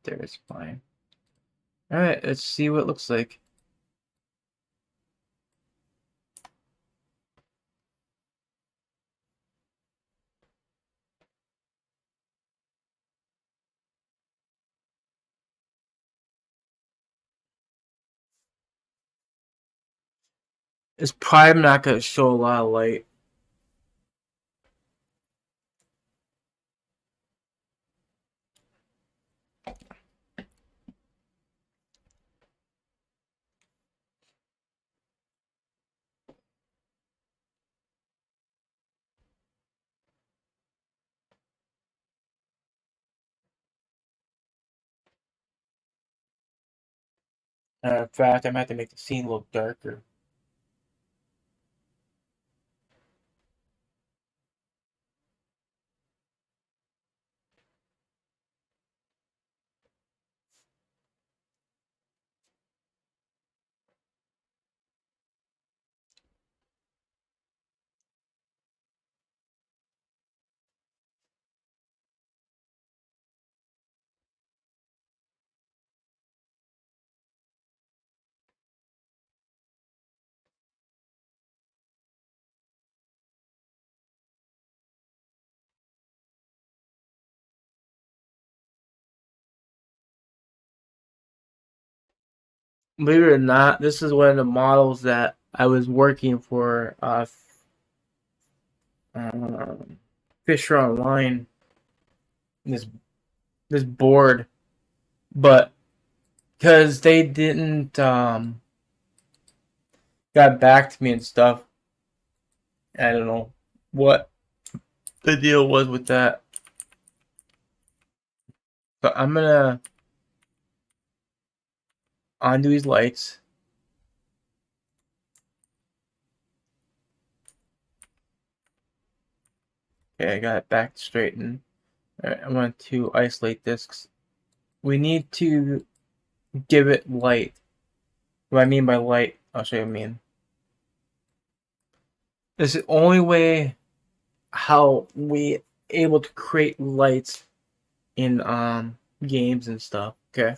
There's fine. Alright, let's see what it looks like. It's probably not gonna show a lot of light. In fact, I might have to make the scene look darker. Believe it or not, this is one of the models that I was working for Fisher Online. This this board, but because they didn't got back to me and stuff, I don't know what the deal was with that. But I'm gonna undo these lights. Okay, I got it back straightened. Alright, I want to isolate this. We need to give it light. What I mean by light, I'll show you what I mean. This is the only way how we able to create lights in games and stuff. Okay.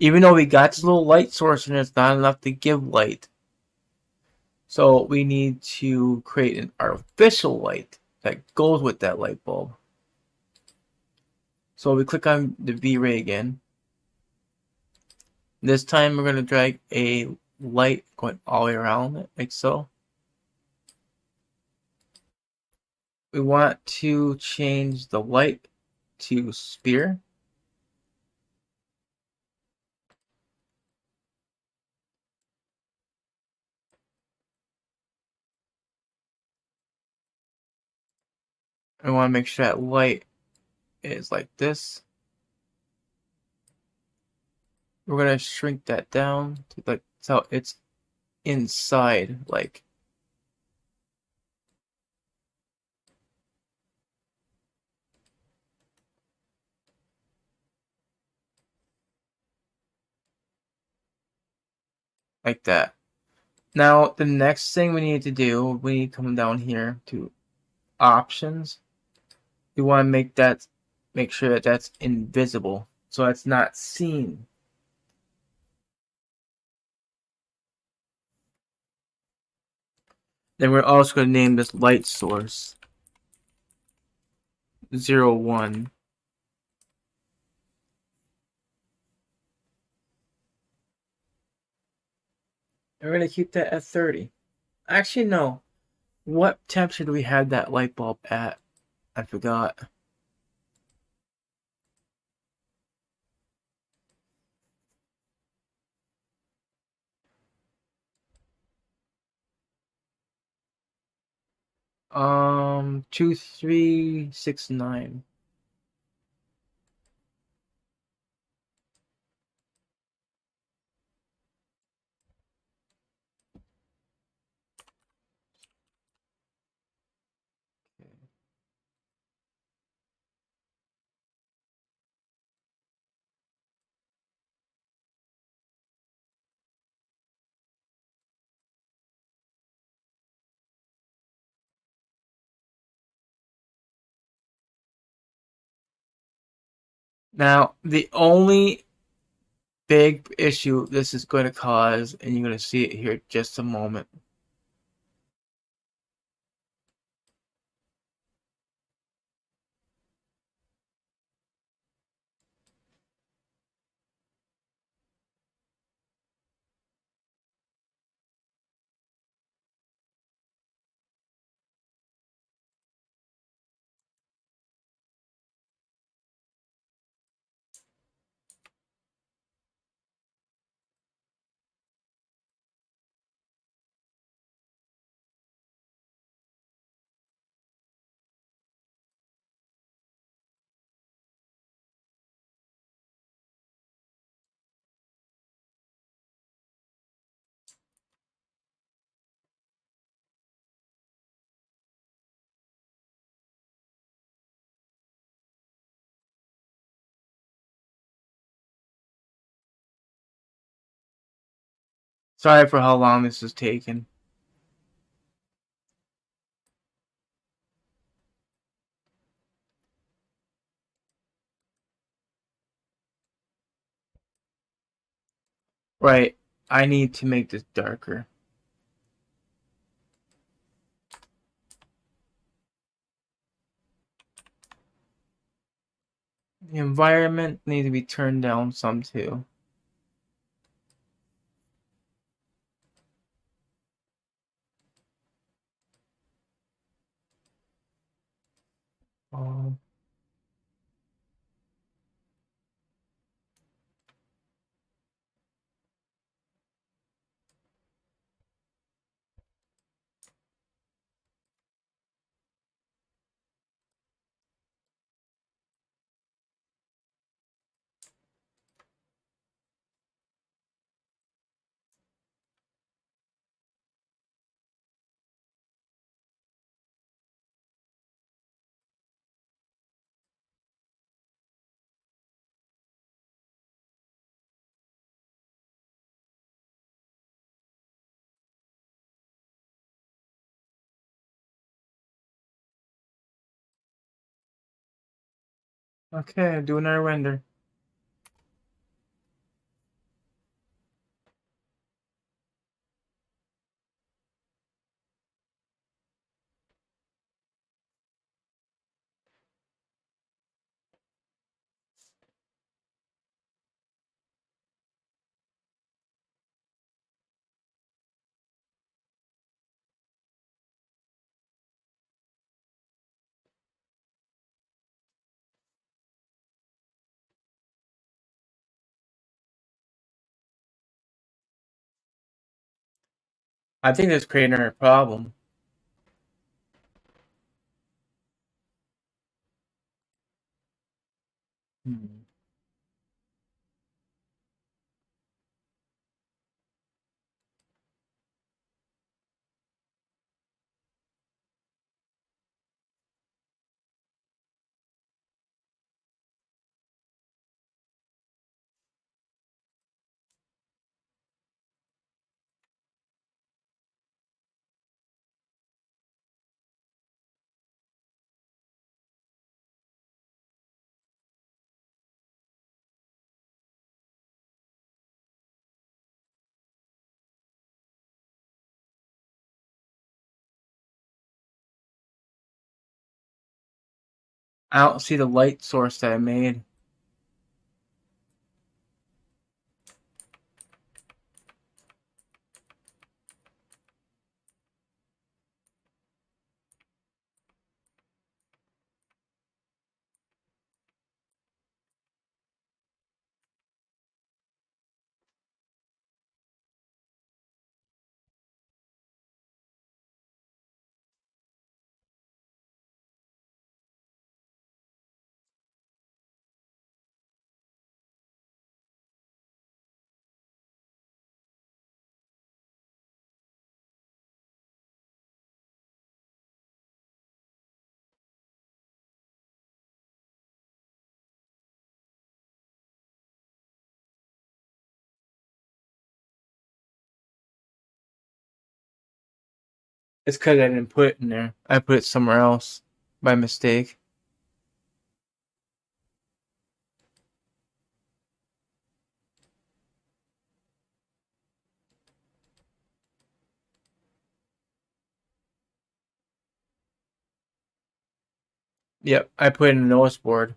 Even though we got this little light source and it's not enough to give light. So we need to create an artificial light that goes with that light bulb. So we click on the V-ray again. This time we're going to drag a light going all the way around it, like so. We want to change the light to sphere. We want to make sure that light is like this. We're going to shrink that down to like so it's inside, like that. Now the next thing we need to do, we need to come down here to options. We want to make sure that that's invisible, so it's not seen. Then we're also going to name this light source 01. And we're going to keep that at 30. Actually, no. What temperature do we have that light bulb at? I forgot. Um, 2369. Now, the only big issue this is going to cause, and you're going to see it here in just a moment. Sorry for how long this is taking. Right, I need to make this darker. The environment needs to be turned down some too. Um, okay, do another render. I think that's creating a problem. Hmm. I don't see the light source that I made. It's because I didn't put it in there. I put it somewhere else by mistake. Yep, I put it in the notice board.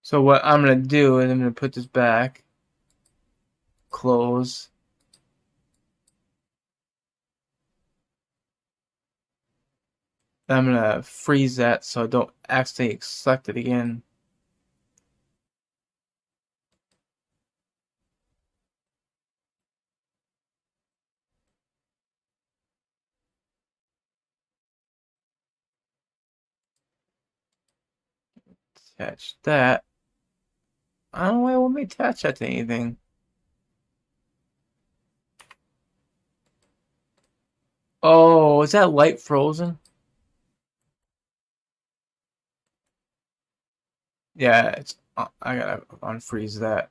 So what I'm gonna do is I'm gonna put this back, close. I'm gonna freeze that so I don't accidentally select it again. Attach that. I don't know why it won't me attach that to anything. Oh, is that light frozen? Yeah, it's. I gotta unfreeze that.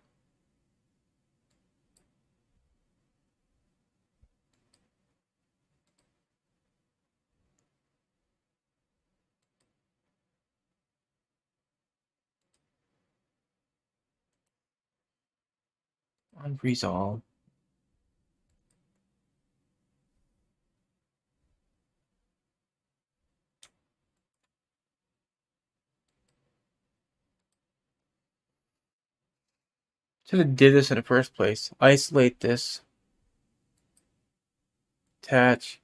Unfreeze all. Should have did this in the first place. Isolate this. Attach.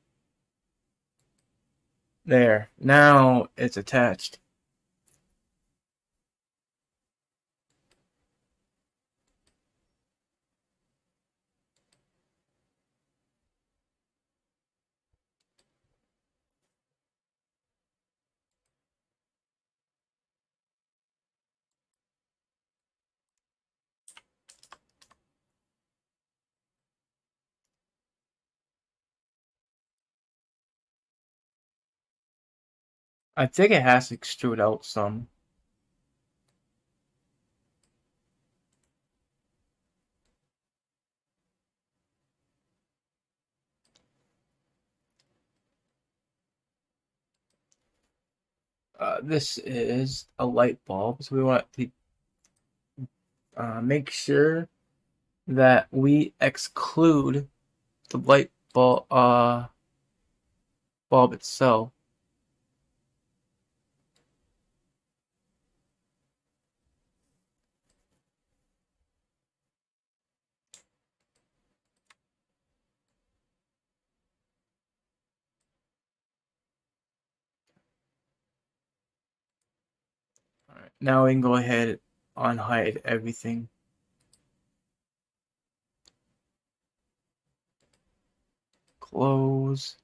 There. Now it's attached. I think it has to extrude out some. This is a light bulb, so we want to make sure that we exclude the light bulb itself. All right, now we can go ahead and unhide everything. Close.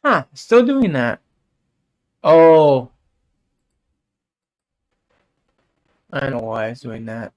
Huh, still doing that. Oh, I know why it's doing that.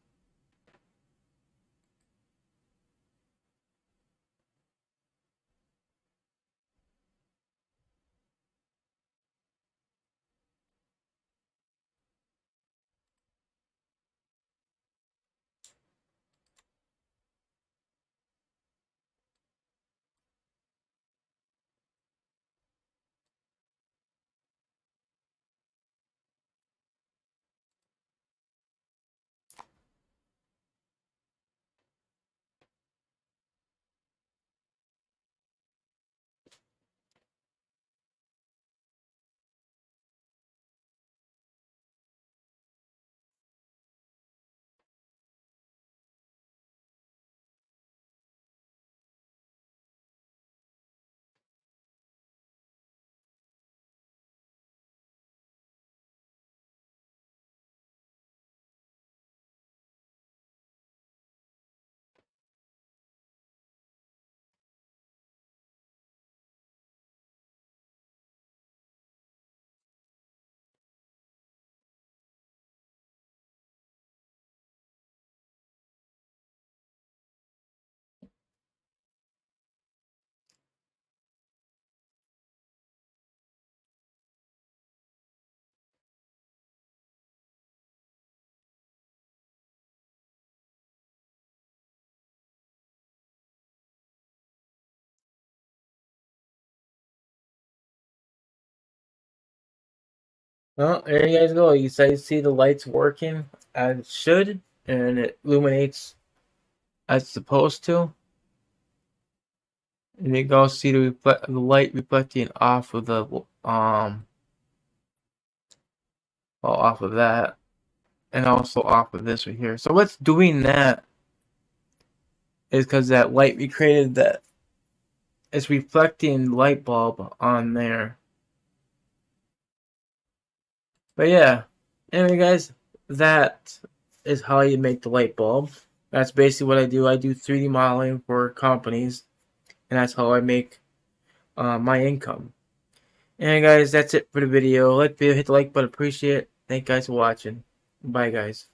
Well, there you guys go. You see the lights working as it should, and it illuminates as it's supposed to. And you go see the light reflecting off of the well, off of that, and also off of this right here. So what's doing that is because that light we created that is reflecting light bulb on there. But yeah, anyway, guys, that is how you make the light bulb. That's basically what I do. I do 3D modeling for companies, and that's how I make my income. Anyway, guys, that's it for the video. Like the video, hit the like button, appreciate it. Thank you guys for watching. Bye, guys.